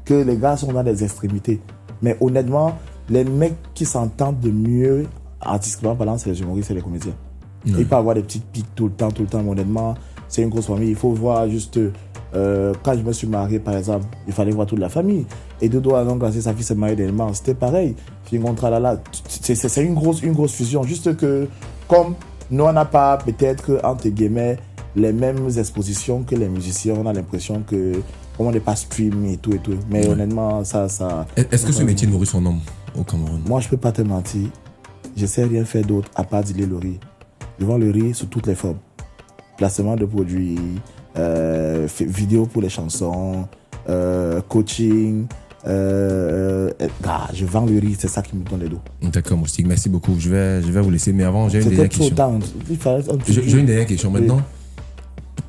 que les gars sont dans des extrémités. Mais honnêtement, les mecs qui s'entendent de mieux, artistiquement parlant, c'est les humoristes et les comédiens. Ouais. Il peut y avoir des petites piques tout le temps, mais honnêtement, c'est une grosse famille. Il faut voir juste... quand je me suis marié, par exemple, il fallait voir toute la famille. Et Dodo a donc lancé sa fille se marier d'Elman. C'était pareil. C'est une grosse fusion. Juste que, comme nous, on n'a pas peut-être, entre guillemets, les mêmes expositions que les musiciens, on a l'impression que, comme on n'est pas stream et tout. Mais ouais. Honnêtement, ça. Est-ce que ce métier nourrit son homme au Cameroun? Moi, je peux pas te mentir. Je sais rien faire d'autre à part dealer le riz. Je vends le riz sous toutes les formes. Placement de produits. Vidéo pour les chansons, coaching, je vends le riz, c'est ça qui me donne les dos. D'accord, Moustique, merci beaucoup. Je vais vous laisser, mais avant, j'ai une dernière question. J'ai une dernière question maintenant.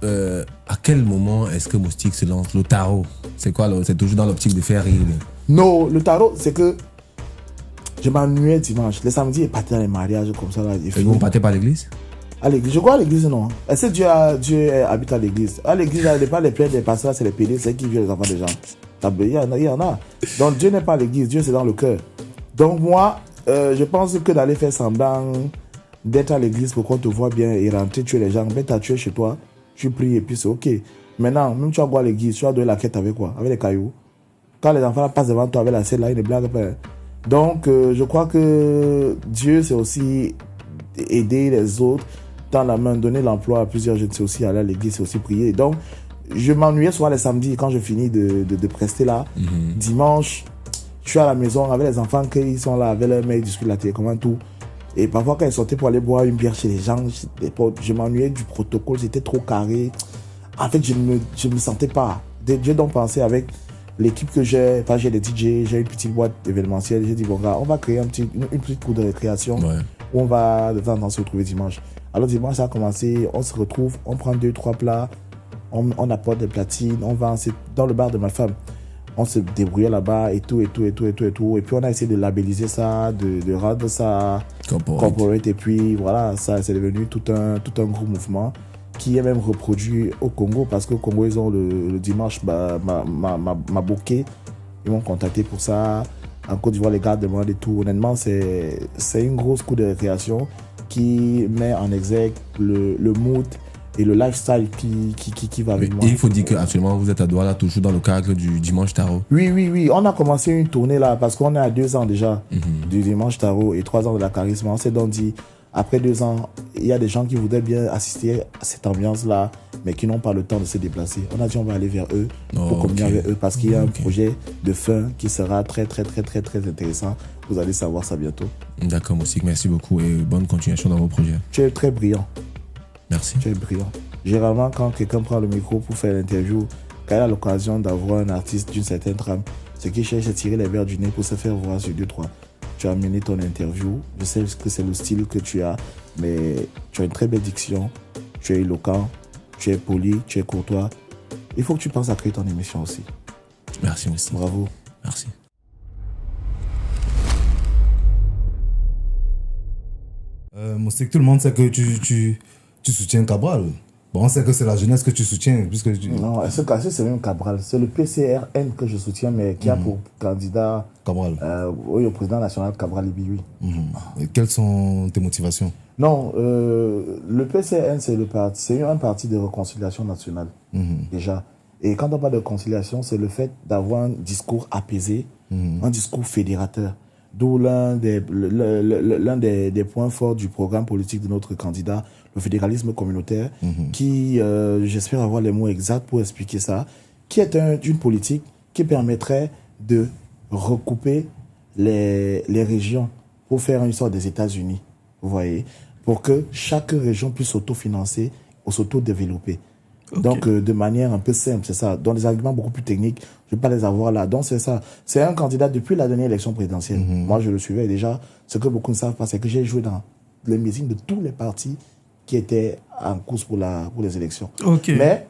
À quel moment est-ce que Moustique se lance le tarot? C'est quoi? C'est toujours dans l'optique de faire rire? Non, le tarot, c'est que je m'ennuyais dimanche. Le samedi, il partait dans les mariages comme ça. Là, et vous ne partez pas à l'église? À l'église, je crois à l'église, non. Est-ce que Dieu habite à l'église? À l'église, il n'y a pas les plaies des pasteurs, c'est les pédés, c'est qui viennent les enfants des gens. Il y en a. Donc Dieu n'est pas à l'église, Dieu c'est dans le cœur. Donc moi, je pense que d'aller faire semblant d'être à l'église pour qu'on te voit bien et rentrer tuer les gens, ben t'as tué chez toi, tu pries et puis c'est ok. Maintenant, même tu vas voir à l'église, tu vas donner la quête avec quoi? Avec les cailloux. Quand les enfants passent devant toi avec la selle là, ils ne blaguent pas. Donc je crois que Dieu c'est aussi aider les autres dans la main, donner l'emploi à plusieurs jeunes, c'est aussi aller à l'église, c'est aussi prier. Donc, je m'ennuyais souvent les samedis quand je finis de prester là. Dimanche, je suis à la maison avec les enfants qui sont là, avec leurs mères, ils discutent la télécommande, tout. Et parfois, quand ils sortaient pour aller boire une bière chez les gens, je m'ennuyais du protocole, c'était trop carré. En fait, je me sentais pas. J'ai donc pensé avec l'équipe que j'ai, enfin, j'ai des DJ, j'ai une petite boîte événementielle. J'ai dit, bon, gars, on va créer une petite cour de récréation où on va de temps en temps se retrouver dimanche. Alors dimanche, ça a commencé, on se retrouve, on prend 2-3 plats, on apporte des platines, on va dans le bar de ma femme. On se débrouillait là-bas et tout. Et puis on a essayé de labelliser ça, de rendre ça corporate. Et puis voilà, ça c'est devenu tout un gros mouvement qui est même reproduit au Congo, parce qu'au Congo, ils ont le dimanche, m'a booké, ils m'ont contacté pour ça. En Côte d'Ivoire, les gars demandent et tout. Honnêtement, c'est une grosse coup de récréation qui met en exergue le mood et le lifestyle qui va avec moi. Et il faut dire qu'actuellement, vous êtes à Douala, toujours dans le cadre du Dimanche Tarot. Oui. On a commencé une tournée là, parce qu'on est à 2 ans déjà du Dimanche Tarot et 3 ans de la charisme. On s'est donc dit, après 2 ans, il y a des gens qui voudraient bien assister à cette ambiance-là, mais qui n'ont pas le temps de se déplacer. On a dit, on va aller vers eux pour communier avec eux, parce qu'il y a un projet de fin qui sera très intéressant. Vous allez savoir ça bientôt. D'accord, Moustique, merci beaucoup et bonne continuation dans vos projets. Tu es très brillant. Merci. Tu es brillant. Généralement, quand quelqu'un prend le micro pour faire l'interview, quand il a l'occasion d'avoir un artiste d'une certaine trame, ce qu'il cherche, c'est tirer les verres du nez pour se faire voir sur 2-3. Tu as mené ton interview. Je sais que c'est le style que tu as, mais tu as une très belle diction. Tu es éloquent, tu es poli, tu es courtois. Il faut que tu penses à créer ton émission aussi. Merci, Moustique. Bravo. Merci. Moustique, tout le monde sait que tu soutiens Cabral. Bon, on sait que c'est la jeunesse que tu soutiens. Non, ce cas-ci, c'est même Cabral. C'est le PCRN que je soutiens, mais qui a pour candidat Cabral. Au président national Cabral Libi, oui. Et quelles sont tes motivations? Non, le PCRN, c'est un parti de réconciliation nationale, déjà. Et quand on parle de réconciliation, c'est le fait d'avoir un discours apaisé, un discours fédérateur. D'où l'un des points forts du programme politique de notre candidat, le fédéralisme communautaire, qui, j'espère avoir les mots exacts pour expliquer ça, qui est une politique qui permettrait de recouper les régions pour faire une sorte des États-Unis, vous voyez, pour que chaque région puisse s'autofinancer ou s'auto-développer. Okay. Donc, de manière un peu simple, c'est ça. Dans des arguments beaucoup plus techniques, je ne vais pas les avoir là. Donc, c'est ça. C'est un candidat depuis la dernière élection présidentielle. Moi, je le suivais. Et déjà, ce que beaucoup ne savent pas, c'est que j'ai joué dans les meetings de tous les partis qui étaient en course pour les élections. Okay. Mais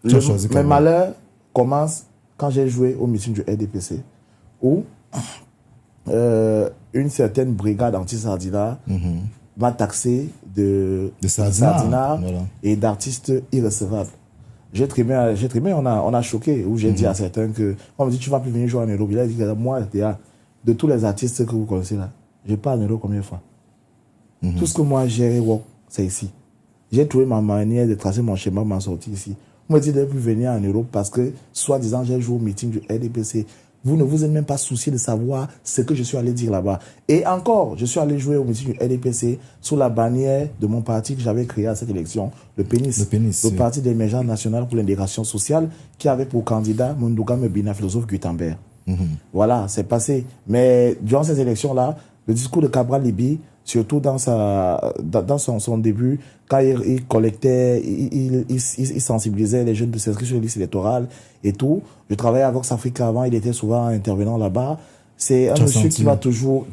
mes malheurs commencent quand j'ai joué au meeting du RDPC, où une certaine brigade anti-Sardina m'a taxé de Sardina voilà. Et d'artistes irrecevables. J'ai très bien, on a choqué, où j'ai dit à certains que, on me dit, tu vas plus venir jouer en Euro. Il a dit, moi, de tous les artistes que vous connaissez là, j'ai pas en Euro combien de fois. Tout ce que moi j'ai, c'est ici. J'ai trouvé ma manière de tracer mon schéma, m'en sortir ici. On me dit de ne plus venir en Europe parce que, soi-disant, j'ai joué au meeting du RDPC. Vous ne vous êtes même pas soucié de savoir ce que je suis allé dire là-bas. Et encore, je suis allé jouer au meeting du RDPC sous la bannière de mon parti que j'avais créé à cette élection, le PENIS, le Parti d'émergence nationale pour l'intégration sociale, qui avait pour candidat Mundouga Mbina, philosophe Gutenberg. Voilà, c'est passé. Mais durant ces élections-là, le discours de Cabral Libi, surtout dans son début, quand il collectait, il sensibilisait les jeunes de s'inscrire sur les listes électorales et tout. Je travaillais à Vox Africa avant, il était souvent intervenant là-bas. C'est un monsieur qui va toujours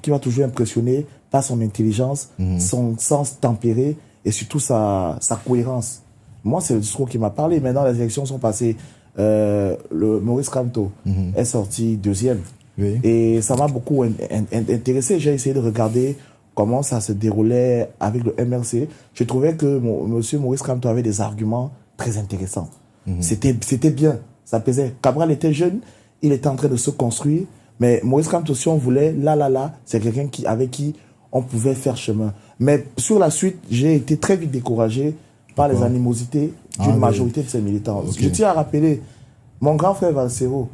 impressionner par son intelligence, son sens tempéré et surtout sa cohérence. Moi, c'est le discours qui m'a parlé. Maintenant, les élections sont passées. Le Maurice Kamto est sorti deuxième. Oui. Et ça m'a beaucoup intéressé. J'ai essayé de regarder comment ça se déroulait avec le MRC. Je trouvais que monsieur Maurice Kamto avait des arguments très intéressants. C'était bien, ça pesait. Cabral était jeune, il était en train de se construire, mais Maurice Kamto, si on voulait, c'est quelqu'un avec qui on pouvait faire chemin. Mais sur la suite, j'ai été très vite découragé par les animosités d'une majorité de ses militants. Okay. Je tiens à rappeler, mon grand frère Valsero,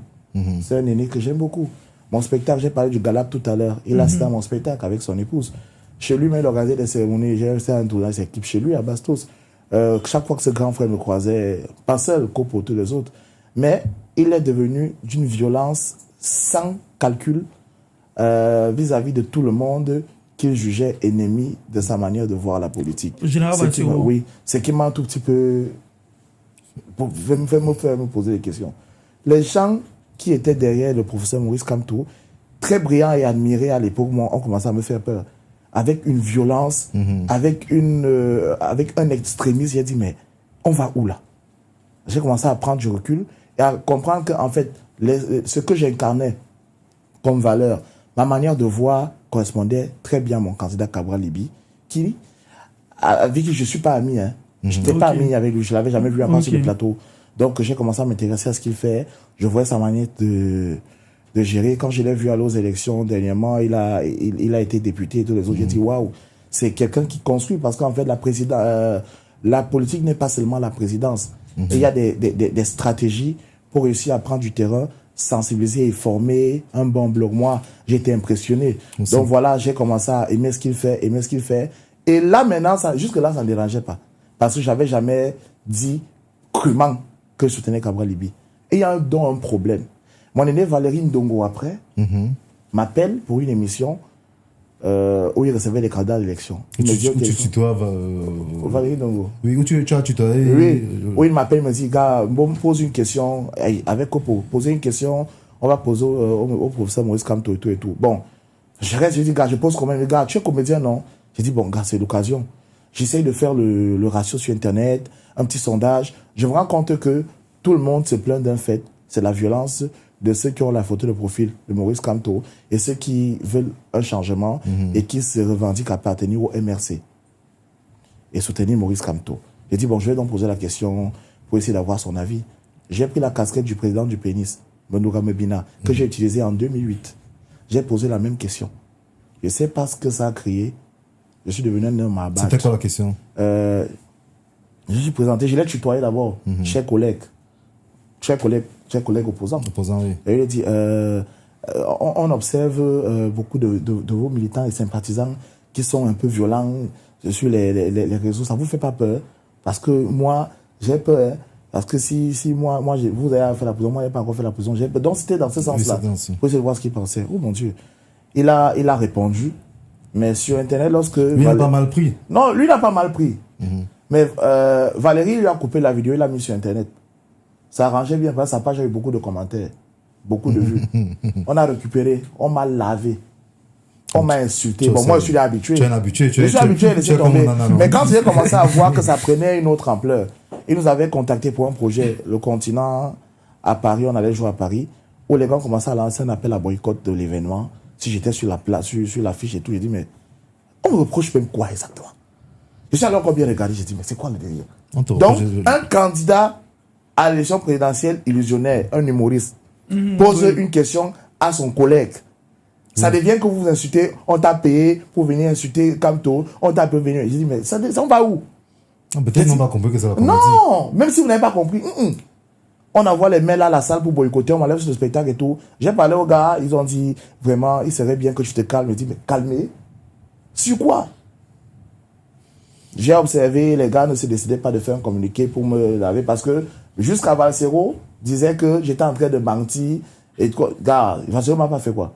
c'est un aîné que j'aime beaucoup. Mon spectacle, j'ai parlé du Galap tout à l'heure. Il a assisté à mon spectacle avec son épouse. Chez lui, il organisait des cérémonies. J'ai resté un tournage d'équipe chez lui à Bastos. Chaque fois que ce grand frère me croisait, pas seul, pour tous les autres. Mais il est devenu d'une violence sans calcul vis-à-vis de tout le monde qu'il jugeait ennemi de sa manière de voir la politique. Général Valsero. Oui, c'est qui m'a un tout petit peu... me poser des questions. Les gens qui était derrière le professeur Maurice Kamto, très brillant et admiré à l'époque, on commençait à me faire peur. Avec une violence, avec un extrémisme, j'ai dit, mais on va où là? J'ai commencé à prendre du recul et à comprendre qu'en fait, ce que j'incarnais comme valeur, ma manière de voir correspondait très bien à mon candidat Cabral Libi, avec qui je ne suis pas ami. Je n'étais pas ami avec lui, je ne l'avais jamais vu avant sur le plateau. Donc, j'ai commencé à m'intéresser à ce qu'il fait. Je voyais sa manière de gérer. Quand je l'ai vu aller aux élections dernièrement, il a été député et tous les autres. J'ai dit, waouh, c'est quelqu'un qui construit parce qu'en fait, la politique n'est pas seulement la présidence. Il y a des stratégies pour réussir à prendre du terrain, sensibiliser et former un bon bloc. Moi, j'ai été impressionné. Donc voilà, j'ai commencé à aimer ce qu'il fait, Et là, maintenant, jusque-là, ça ne me dérangeait pas. Parce que je n'avais jamais dit crûment que je soutenais Cabral Libi. Et il y a un problème. Mon aîné Valérie Ndongo, après, m'appelle pour une émission où il recevait les candidats à l'élection. Tu tutoies Valérie Ndongo. Oui, où tu as tutoyé. Oui, où il m'appelle, il me dit, gars, bon, pose une question. Avec Kopo, poser une question, on va poser au professeur Maurice Kamto et tout. Bon, je reste, je dis, gars, je pose combien? Gars, tu es comédien, non? J'ai dit, bon, gars, c'est l'occasion. J'essaye de faire le ratio sur Internet, un petit sondage. Je me rends compte que tout le monde se plaint d'un fait. C'est la violence de ceux qui ont la photo de profil de Maurice Kamto et ceux qui veulent un changement et qui se revendiquent appartenir au MRC. et soutenir Maurice Kamto. J'ai dit, bon, je vais donc poser la question pour essayer d'avoir son avis. J'ai pris la casquette du président du PENIS, Benoît Mebina, que j'ai utilisée en 2008. J'ai posé la même question. Je ne sais pas ce que ça a créé. Je suis devenu un homme à battre. C'était quoi la question? Je suis présenté, je l'ai tutoyé d'abord, cher collègue opposant. Opposant, oui. Et il a dit, on observe beaucoup de vos militants et sympathisants qui sont un peu violents sur les réseaux. Ça ne vous fait pas peur? Parce que moi, j'ai peur. Hein. Parce que si moi vous avez fait la prison, moi, je n'ai pas encore fait la prison. J'ai peur. Donc, c'était dans ce sens-là. Pour essayer de voir ce qu'il pensait. Oh mon Dieu. Il a répondu. Mais sur Internet, lorsque... Lui, il n'a pas mal pris. Non, lui, il n'a pas mal pris. Mais Valérie lui a coupé la vidéo, il l'a mis sur Internet. Ça arrangeait bien, parce que sa page a eu beaucoup de commentaires, beaucoup de vues. On a récupéré, on m'a lavé, on m'a insulté. Bon, moi, je suis habitué. Tu es un habitué. Je suis habitué à laisser tomber. Mais quand j'ai commencé à voir que ça prenait une autre ampleur, ils nous avaient contacté pour un projet, le continent à Paris, on allait jouer à Paris, où les gens commençaient à lancer un appel à boycott de l'événement. Si j'étais sur la place, sur l'affiche et tout, j'ai dit, mais on me reproche même quoi exactement? Je suis alors encore bien regardé, j'ai dit, mais c'est quoi le délire? Donc, un candidat à l'élection présidentielle illusionnaire, un humoriste, pose une question à son collègue. Ça devient que vous vous insultez, on t'a payé pour venir insulter Kamto, on t'a payé pour venir. J'ai dit, mais ça on va où? Peut-être qu'ils n'ont pas compris que c'est la comédie. Non, même si vous n'avez pas compris. On envoie les mails à la salle pour boycotter, on m'enlève sur le spectacle et tout. J'ai parlé aux gars, ils ont dit, vraiment, il serait bien que tu te calmes. Je dis, mais calmer? Sur quoi? J'ai observé, les gars ne se décidaient pas de faire un communiqué pour me laver parce que jusqu'à Valsero disait que j'étais en train de mentir. Et quoi, gars, Valsero m'a pas fait quoi?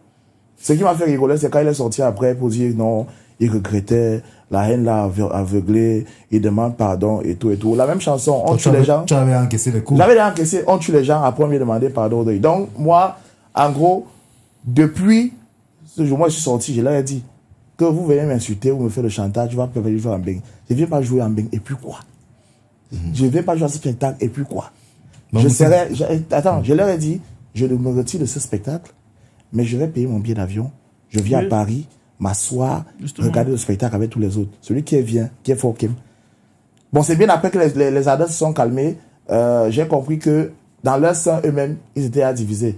Ce qui m'a fait rigoler, c'est quand il est sorti après pour dire non, il regrettait, la haine l'a aveuglé, il demande pardon et tout et tout. La même chanson, on tue les gens. Tu avais encaissé les coups. J'avais encaissé, on tue les gens, après on lui demandait pardon. Donc, moi, en gros, depuis ce jour, moi je suis sorti, je leur ai dit que vous venez m'insulter ou me faire le chantage, tu vas préférer jouer en bing. Je ne viens pas jouer en bing, et puis quoi? Je ne viens pas jouer à ce spectacle, et puis quoi? Attends, je leur ai dit, je me retire de ce spectacle, mais je vais payer mon billet d'avion. Je viens à Paris, m'asseoir, regarder le spectacle avec tous les autres. Celui qui vient, qui est fort, Kim. Bon, c'est bien après que les adultes se sont calmés, j'ai compris que dans leur sein eux-mêmes, ils étaient à diviser.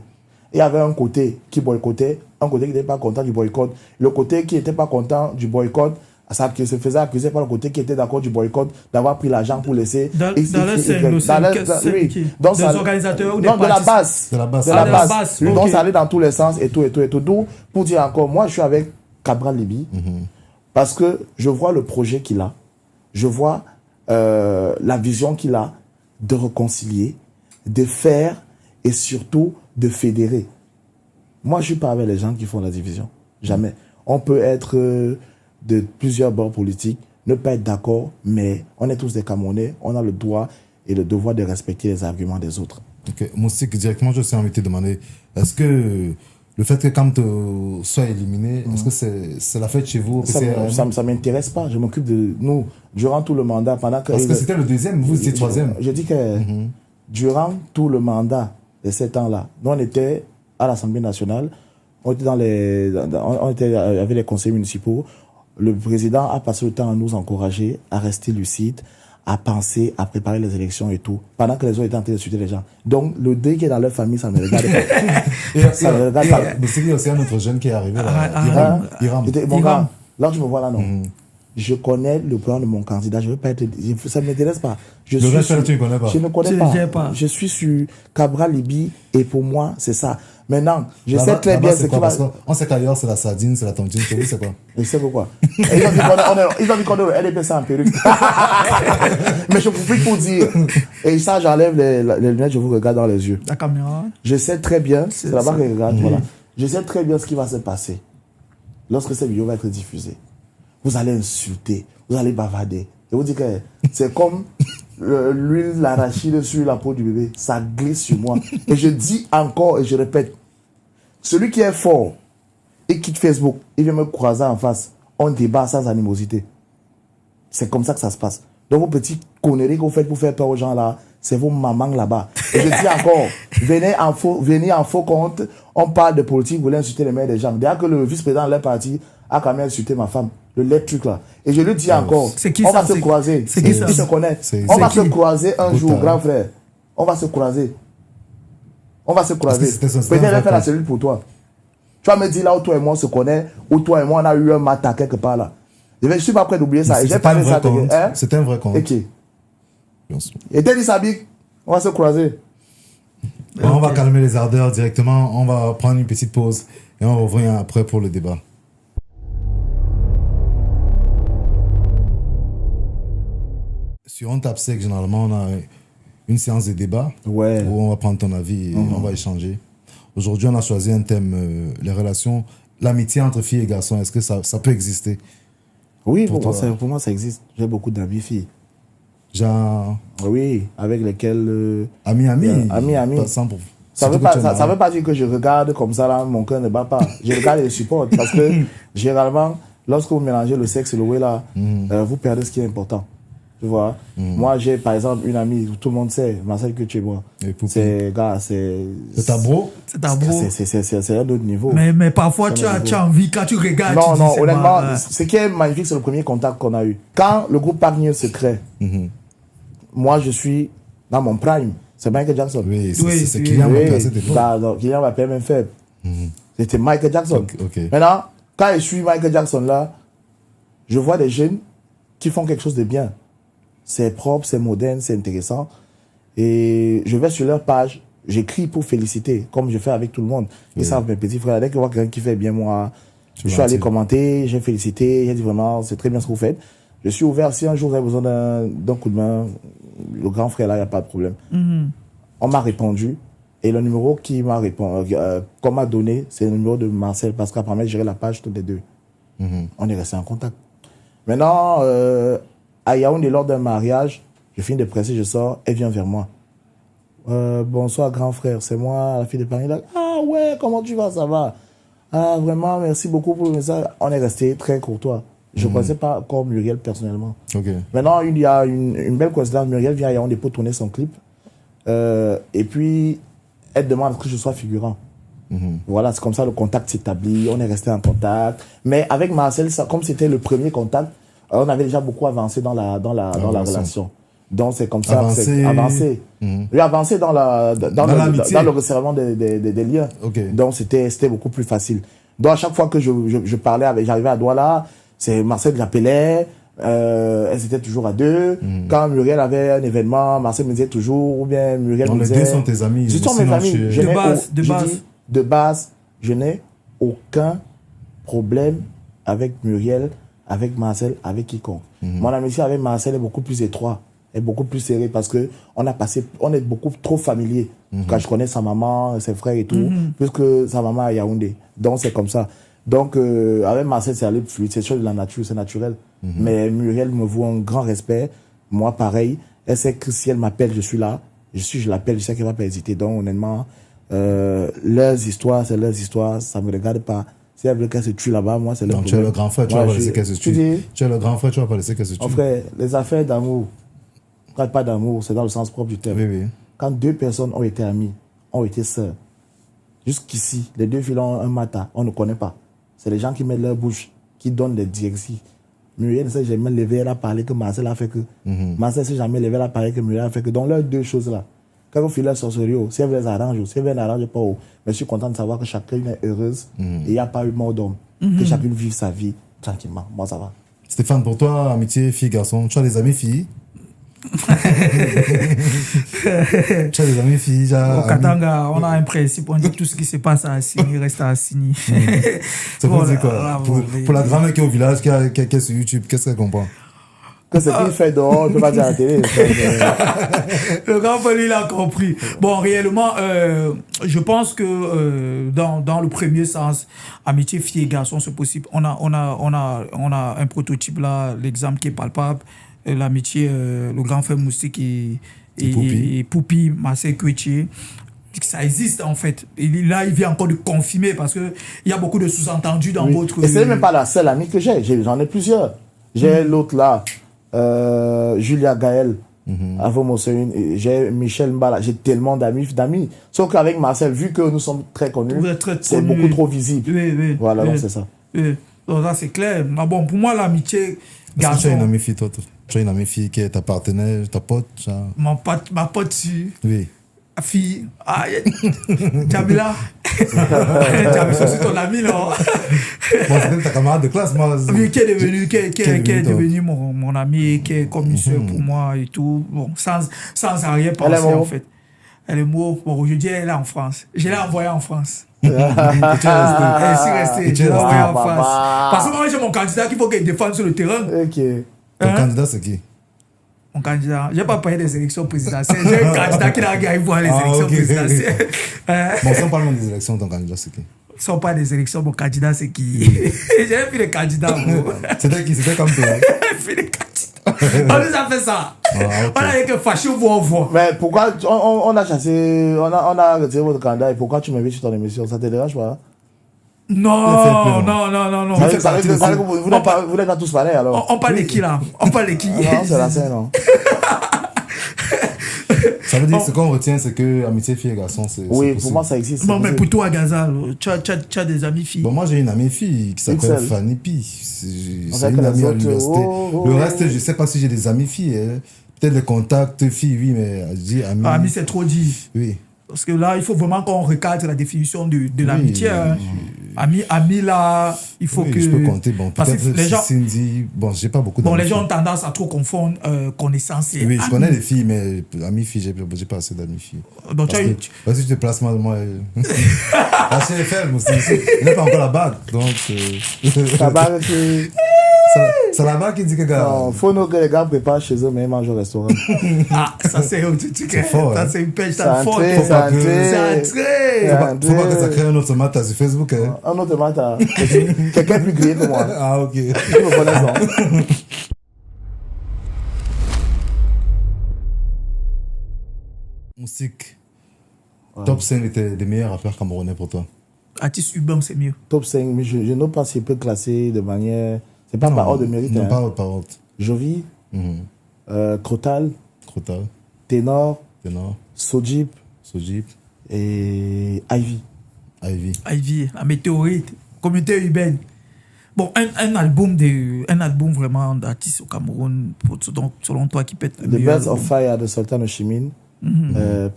Il y avait un côté qui boycottait, un côté qui n'était pas content du boycott. Le côté qui n'était pas content du boycott, ça se faisait accuser par le côté qui était d'accord du boycott d'avoir pris l'argent pour laisser. Dans leur scène, donc des organisateurs ou des non, de la base. De la base. De la base. Okay. Donc ça allait dans tous les sens et tout. D'où, pour dire encore, moi je suis avec Cabral Libi parce que je vois le projet qu'il a, je vois la vision qu'il a de réconcilier, de faire et surtout de fédérer. Moi, je ne suis pas avec les gens qui font la division. Jamais. On peut être de plusieurs bords politiques, ne pas être d'accord, mais on est tous des Camerounais, on a le droit et le devoir de respecter les arguments des autres. Ok, Moustique, directement, je suis envie de te demander, est-ce que le fait que Kamto soit éliminé, est-ce que c'est la fête chez vous? Ça ne m'intéresse pas, je m'occupe de nous, durant tout le mandat, pendant que... Parce que c'était le deuxième, vous étiez troisième. Je dis que durant tout le mandat de 7 ans-là, nous on était à l'Assemblée nationale, on était avec les conseils municipaux. Le président a passé le temps à nous encourager, à rester lucide, à penser, à préparer les élections et tout, pendant que les autres étaient en train d'insulter les gens. Donc, le dé qui est dans leur famille, ça ne regarde pas. Ça ne regarde pas. Mais c'est aussi un autre jeune qui est arrivé là. Iram. Mon gars, là, tu me vois là, non. Je connais le plan de mon candidat. Je veux pas être. Ça ne m'intéresse pas. Tu ne connais pas. Je ne connais pas. Je suis sur Cabral Libi et pour moi, c'est ça. Maintenant, je sais très bien ce qui va. On sait qu'ailleurs, c'est la sardine, c'est la tontine. Chez vous, c'est quoi? Je sais pourquoi. Ils ont dit qu'on est LDP, c'est en perruque. Mais je profite pour dire. Et ça, j'enlève les lunettes, je vous regarde dans les yeux. La caméra. Je sais très bien. C'est là-bas que je regarde. Voilà. Je sais très bien ce qui va se passer lorsque cette vidéo va être diffusée. Vous allez insulter, vous allez bavarder. Je vous dis que c'est comme l'huile d'arachide sur la peau du bébé. Ça glisse sur moi. Et je dis encore et je répète, celui qui est fort et quitte Facebook, il vient me croiser en face. On débat sans animosité. C'est comme ça que ça se passe. Donc vos petites conneries que vous faites pour faire peur aux gens là, c'est vos mamans là-bas. Et je dis encore, venez en faux compte, on parle de politique, vous voulez insulter les mères des gens. D'ailleurs que le vice-président de leur parti a quand même insulté ma femme. le lait truc là. Et je lui dis encore, c'est qui on ça, va se croiser. c'est qui ça? Il se connaît. C'est On va qui? se croiser un jour, Gouta. grand frère. On va se croiser. On va se croiser. c'était son- Peut-être elle fait la c'était cellule pour toi. Tu vas me dire là où toi et moi on se connaît, où toi et moi on a eu un matin quelque part là. Je suis pas prêt d'oublier ça. Et j'ai C'était un parlé ça. vrai compte. Hein? C'était un vrai compte. Et qui? Bien sûr. Et dès qu'il s'habille, on va se croiser. Bon, on va calmer les ardeurs directement. On va prendre une petite pause et on revient après pour le débat. Sur On Tape Sec, généralement, on a une séance de débat Ouais. où on va prendre ton avis et on va échanger. Aujourd'hui, on a choisi un thème, les relations, l'amitié entre filles et garçons. Est-ce que ça peut exister? Oui, Pour toi. pour moi ça existe. J'ai beaucoup d'amis filles. Genre, Oui, avec lesquelles. ami. Ami. Pas 100%. Ça Surtout veut que tu es ça marié. veut pas dire que je regarde comme ça là, mon cœur ne bat pas. Je regarde et je supporte parce que généralement, lorsque vous mélangez le sexe et le way là, vous perdez ce qui est important. Tu vois. Moi, j'ai par exemple une amie, tout le monde sait, Marcel que tu es moi. Et Poupi. C'est gars, c'est C'est ta bro? C'est ta bro. c'est un autre niveau. Mais parfois, C'est tu un as, niveau. tu as envie, quand tu regardes, Non, tu non, dis, c'est honnêtement, pas- ce qui est magnifique, c'est le premier contact qu'on a eu. Quand le groupe Park New se crée, moi, je suis dans mon prime. C'est Michael Jackson. Oui, Oui, c'est oui. Kylian Mbappé à Oui, cette époque. bah, non, Kylian Mbappé même faible. C'était Michael Jackson. Ok. Maintenant, quand je suis Michael Jackson là, je vois des jeunes qui font quelque chose de bien. C'est propre, c'est moderne, c'est intéressant. Et je vais sur leur page, j'écris pour féliciter, comme je fais avec tout le monde. Ils savent, mes petits frères, dès que je vois quelqu'un qui fait bien, moi, je suis allé commenter, j'ai félicité, j'ai dit vraiment, c'est très bien ce que vous faites. Je suis ouvert, si un jour vous avez besoin d'un coup de main, le grand frère là, il n'y a pas de problème. On m'a répondu. Et le numéro qu'on m'a donné, c'est le numéro de Marcel, parce qu'après, j'ai géré la page toutes les deux. On est resté en contact. Maintenant, à Yaoundé, lors d'un mariage, je finis de presser, je sors, elle vient vers moi. Bonsoir, grand frère, c'est moi, la fille de Paris. Là. Ah ouais, comment tu vas, ça va? Ah, vraiment, merci beaucoup pour le message. On est resté très courtois. Je ne connaissais pas encore Muriel personnellement. Ok. Maintenant, il y a une belle coïncidence. Muriel vient à Yaoundé pour tourner son clip. Et puis, elle demande que je sois figurant. Voilà, c'est comme ça le contact s'établit. On est resté en contact. Mais avec Marcel, comme c'était le premier contact, on avait déjà beaucoup avancé dans la relation. Donc, c'est comme ça. Avancé. Oui, avancé dans le resserrement des liens. Ok. Donc, c'était beaucoup plus facile. Donc, à chaque fois que je parlais j'arrivais à Douala, c'est Marcel que j'appelais. Elles étaient toujours à deux. Quand Muriel avait un événement, Marcel me disait toujours, ou bien Muriel Donc me les disait. deux sont tes amis. Ce sont mes Sinon, amis. tu es- Je n'ai De base. je n'ai aucun problème avec Muriel, avec Marcel, avec quiconque. Mon amitié avec Marcel est beaucoup plus étroite, est beaucoup plus serrée parce que on est beaucoup trop familier. Quand je connais sa maman, ses frères et tout, plus que sa maman à Yaoundé. Donc c'est comme ça. Donc avec Marcel, c'est allé fluide, c'est chose de la nature, c'est naturel. Mais Muriel me voue un grand respect. Moi, pareil. Elle sait que si elle m'appelle, je suis là. Je l'appelle, je sais qu'elle va pas hésiter. Donc honnêtement, leurs histoires, c'est leurs histoires, ça me regarde pas. Si elle veut qu'elle se tue là-bas, moi, c'est leur Non, tu es problème. le grand frère, tu vas pas laisser qu'elle se Tu tue. dis, Tu es le grand frère, tu vas pas laisser qu'elle se tue. mon frère, les affaires d'amour, quand pas d'amour, c'est dans le sens propre du terme. Oui, oui. Quand deux personnes ont été amies, ont été sœurs, jusqu'ici, les deux filles ont un matin, on ne connaît pas. C'est les gens qui mettent leur bouche, qui donnent des directives. Muriel ne s'est jamais levé, elle a parlé que Marcel a fait que. Marcel ne s'est jamais levé, elle a parlé que Muriel a fait que. Donc, leurs deux choses-là. Quand vous filez leur sorcellerie, si elle les arrange, si elle ne l'arrange pas, mais je suis content de savoir que chacune est heureuse et il n'y a pas eu mort d'homme. Que chacune vive sa vie tranquillement. Moi, ça va. Stéphane, pour toi, amitié fille-garçon, tu as des amis filles? Tu as des amis filles, genre. Au Katanga, on a un principe, on dit tout ce qui se passe à Assini reste à Assini. Ça veut dire quoi? Voilà, Pour la grand-mère qui est au village, qui est sur YouTube, qu'est-ce qu'elle comprend? Que ce qu'il fait dehors, on ne peut pas dire à la télé. Le grand frère, lui, il a compris. Bon, réellement, je pense que dans le premier sens, amitié fille et garçon, c'est possible. On a un prototype là, l'exemple qui est palpable. L'amitié, le grand frère Moustique et Poupi, Marcel Kouetier. Ça existe en fait. Et là, il vient encore de confirmer parce qu'il y a beaucoup de sous-entendus dans votre. Et c'est même pas la seule amie que j'ai. J'en ai plusieurs. J'ai l'autre là, Julia Gaël, j'ai Michel Mbala. J'ai tellement d'amis. Sauf qu'avec Marcel, vu que nous sommes très connus, c'est beaucoup trop visible. Oui. Voilà, donc c'est ça. Donc, ça, c'est clair. Mais bon, pour moi, l'amitié, Est-ce que tu garçon, as une amie fille, toi? Tu as une amie fille qui est ta partenaire, ta pote, genre? ma pote, Oui. ma fille, Jamila. Jamila, c'est ton ami, là. Bon, c'est ta camarade de classe, moi. Oui, qui est devenu toi? mon ami, qui est comme une soeur pour moi et tout. Bon, sans arrière penser, en fait. Elle est morte. Bon, aujourd'hui, elle est en France. Je l'ai envoyée en France. Elle est restée. Je l'ai envoyée en France. Parce que moi, j'ai mon candidat qu'il faut qu'il défende sur le terrain. Ok. Ton candidat, c'est qui? Mon candidat, je n'ai pas parlé des élections présidentielles. J'ai un candidat qui n'a gagné voir les élections présidentielles. Bon, si on parle des élections, ton candidat, c'est qui? Ce ne sont pas des élections, mon candidat, c'est qui? J'ai vu les candidats. C'était qui? C'était comme toi. J'ai vu les candidats. On nous a fait ça. Okay. On a dit que fâché, on voit. Mais pourquoi on a chassé, on a retiré votre candidat et pourquoi tu m'invites sur ton émission? Ça te dérange pas? Non. Ça veut dire que vous n'êtes pas tous pareils alors? On parle de qui là? On parle de qui? Non, c'est la scène, non? Ça veut dire que ce qu'on retient, c'est que amitié fille et garçon, c'est. Oui, pour moi, ça existe. Bon, mais pour toi, Gazal, tu as des amis filles? Bon, moi, j'ai une amie fille qui s'appelle Pixel. Fanny Pi. C'est Avec une les amie à autres, l'université. Le reste, je sais pas si j'ai des amis filles. Hein. Peut-être des contacts filles, oui, mais je dis amis. Ami, c'est trop dit. Oui. Parce que là, il faut vraiment qu'on recadre la définition de l'amitié. Hein. Ami, là, il faut oui, que... je peux compter. Bon, parce que peut-être les gens... Cindy. Bon, j'ai pas beaucoup d'amis. Bon, les gens ont tendance à trop confondre connaissance et oui, amis. je connais des filles, mais amis filles, j'ai pas assez d'amis filles. Donc, tu as eu... Parce que tu te places mal, moi. La CFL, il n'est pas encore la bague. Donc. La bague, c'est. C'est la bague qui dit que gars. Non, faut que les gars préparent chez eux, mais ils mangent au restaurant. Ah, ça c'est fort. Ça c'est une pêche, C'est ça fort. entré. C'est entré. Faut pas que ça crée un autre tomate sur Facebook. Hein. Un autre tomate, quelqu'un plus grillé que moi. Ah, ok. Tu me connais, non? Musique. Top 5 des meilleurs rappeurs camerounais pour toi. Artiste urbain, c'est mieux. Top 5, mais je n'ai pas si peu classé de manière. C'est pas par ordre de mérite. Non, hein. pas ordre par ordre. Jovi, Crotal, Crotal, Ténor, Sojip et Ivy. Ivy, la météorite, communauté urbaine. Bon, un album vraiment d'artistes au Cameroun, selon toi, qui peut être le The meilleur Birds of album. Fire de Sultan Oshimin.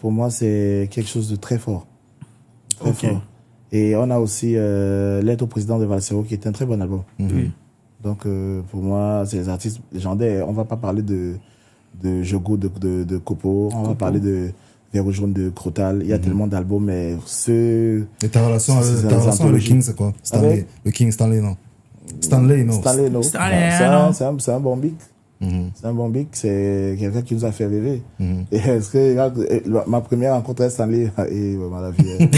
Pour moi, c'est quelque chose de très fort. Très fort. Et on a aussi Lettre au président de Valsero, qui est un très bon album. Oui. Donc, pour moi, c'est des artistes légendaires. On ne va pas parler de Jogo, de Kopo. On va parler de Verrou Jaune de Crotal. Il y a tellement d'albums, mais ceux... Et ta relation avec le King, c'est quoi? Stanley. Le King Stanley, non? Stanley, non. C'est un bon bic. C'est un bon bic. C'est quelqu'un qui nous a fait rêver. Et est-ce que, regarde, ma première rencontre avec Stanley, et la vie,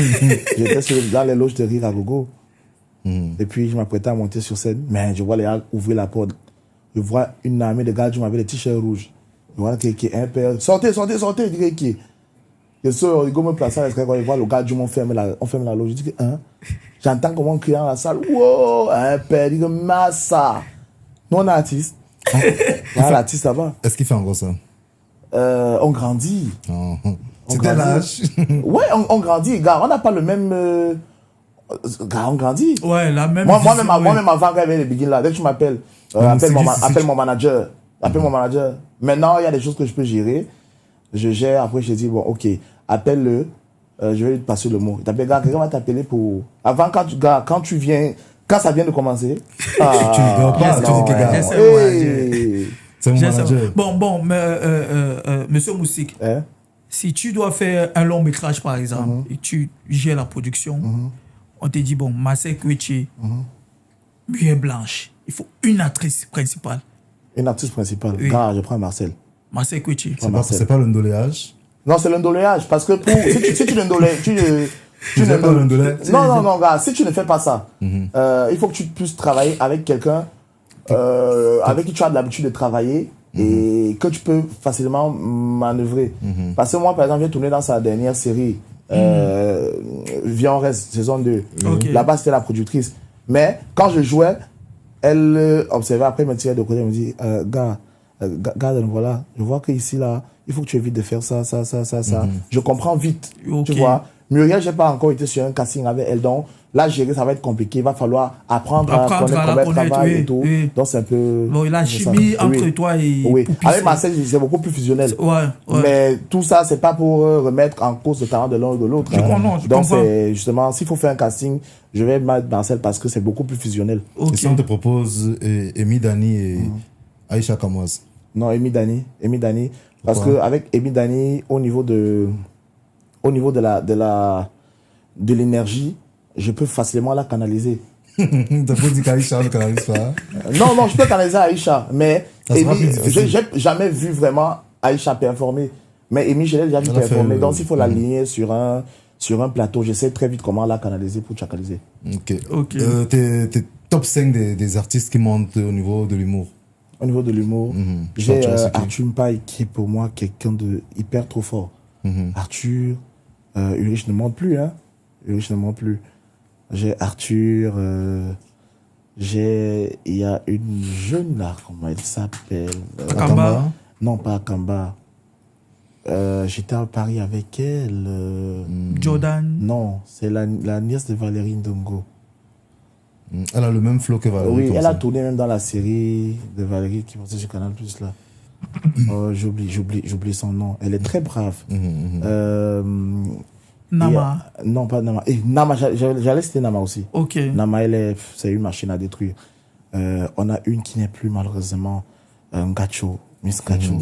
j'étais dans les loges de rire à Gogo. Et puis, je m'apprêtais à monter sur scène. Mais je vois les gars ouvrir la porte. Je vois une armée de gars qui m'avaient des t-shirts rouges. Je vois qui est un père. Sortez. Je dis qui? Et ça, il me place à l'escalier. Quand il voit le gars du monde ferme la loge. Je dis que, hein? J'entends comment on crie dans la salle. Wow, un père. Il dit que massa. Nous, on est artiste. L'artiste là-bas. Est-ce qu'il fait encore ça? On grandit. C'était l'âge. Ouais, on grandit, gars. On n'a pas le même. Gars, on grandit. Ouais, la même. Moi-même, avant qu'il y avait les begins là, dès que tu m'appelles, appelle mon manager. Appelle mon manager. Maintenant, il y a des choses que je peux gérer. Je gère. Après, je dis, bon, ok, appelle-le. Je vais lui passer le mot. T'appelles, gars, quelqu'un va t'appeler pour. Avant, quand tu viens. Quand ça vient de commencer. Tu ne dors pas, tu dis que gars. C'est mon manager. Bon, monsieur Moussik, si tu dois faire un long métrage, par exemple, et tu gères la production, on te dit, bon, Marcel Koueché, Muet Blanche, il faut une actrice principale. Une actrice principale. Oui. Gars, je prends Marcel. Marcel Koueché. C'est pas le ndoléage? Non, c'est l'ondoléage. Parce que si tu l'ondolèges, non, gars, si tu ne fais pas ça, il faut que tu puisses travailler avec quelqu'un avec qui tu as l'habitude de travailler et que tu peux facilement manœuvrer. Parce que moi, par exemple, j'ai tourné dans sa dernière série, Viens on reste, saison 2. Là-bas, c'était la productrice. Mais quand je jouais, elle observait, après, elle me tirait de côté, elle me dit, gars, voilà, je vois qu'ici, là, il faut que tu évites de faire ça. Je comprends vite, tu vois. Muriel, j'ai pas encore été sur un casting avec elle, donc là, gérer, ça va être compliqué. Il va falloir apprendre à Apprendre connaître à la comment elle connaître, travaille oui, et tout. oui. Donc, c'est un peu... Bon, la c'est chimie ça. entre Oui. toi et Oui. Poupie, Avec Marcel, c'est beaucoup plus fusionnel. Ouais. Mais tout ça, c'est pas pour remettre en cause le talent de l'un ou de l'autre. Je comprends. Donc, c'est justement, s'il faut faire un casting, je vais mettre Marcel parce que c'est beaucoup plus fusionnel. Ok. Et si on te propose Emi Dani et Aïcha Kamoise? Non, Emi Dani. Parce Pourquoi? qu'avec Emi Dani, au niveau de l'énergie, je peux facilement la canaliser. T'as pas dit qu'Aïcha ne canalise pas? Non, je peux canaliser Aïcha, mais Ça sera Emi, plus difficile. j'ai jamais vu vraiment Aïcha performer. Mais Emi, je l'ai déjà vu Elle a fait performer. le- Donc, s'il faut l'aligner sur un plateau, je sais très vite comment la canaliser pour chacaliser. Ok. Tes top 5 des artistes qui montent au niveau de l'humour. Au niveau de l'humour, j'ai Arthur Mpaye qui est pour moi quelqu'un de hyper trop fort. Arthur, Ulrich ne monte plus, hein. Ulrich ne monte plus. J'ai Arthur, il y a une jeune là, comment elle s'appelle? Akamba. Non, pas Akamba. J'étais à Paris avec elle. Jordan. Non, c'est la nièce de Valérie Ndongo. Elle a le même flow que Valérie. Oui, comme elle ça. a tourné même dans la série de Valérie qui passait sur Canal Plus là. J'oublie son nom. Elle est très brave. Nama. Non, pas Nama. Et Nama, j'allais citer Nama aussi. Ok. Nama, c'est une machine à détruire. On a une qui n'est plus malheureusement Ngacho. Miss Ngacho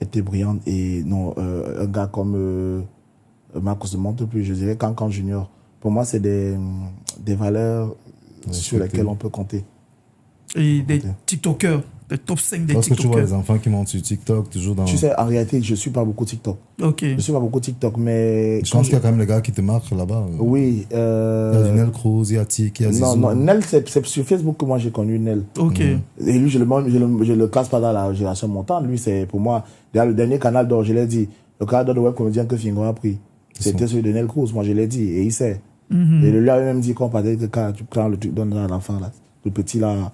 était brillante. Et non, un gars comme Marcos ne monte plus. Je dirais Cancan Junior. Pour moi, c'est des valeurs sur lesquelles on peut compter. Et des TikTokers. Des top 5 des Parce que tu vois TikTokers. les enfants qui montent sur TikTok, toujours dans. Tu sais, en réalité, je ne suis pas beaucoup TikTok. Ok. Je suis pas beaucoup TikTok, mais... Je pense qu'il y a quand même les gars qui te marquent là-bas. Oui. Il y a du Nel Cruz, il y a Tik, il y a Zizou. Non, Nel, c'est sur Facebook que moi j'ai connu Nel. Ok. Et lui, je le classe pas dans la génération montante. Lui, c'est pour moi, le dernier canal d'or, je l'ai dit, le canal d'or de web comédien que Fingo a pris. C'était celui de Nel Cruz, moi je l'ai dit, et il sait. Et le lui avait même dit qu'on parlait que quand tu prends le truc, donne à l'enfant, là, le petit là,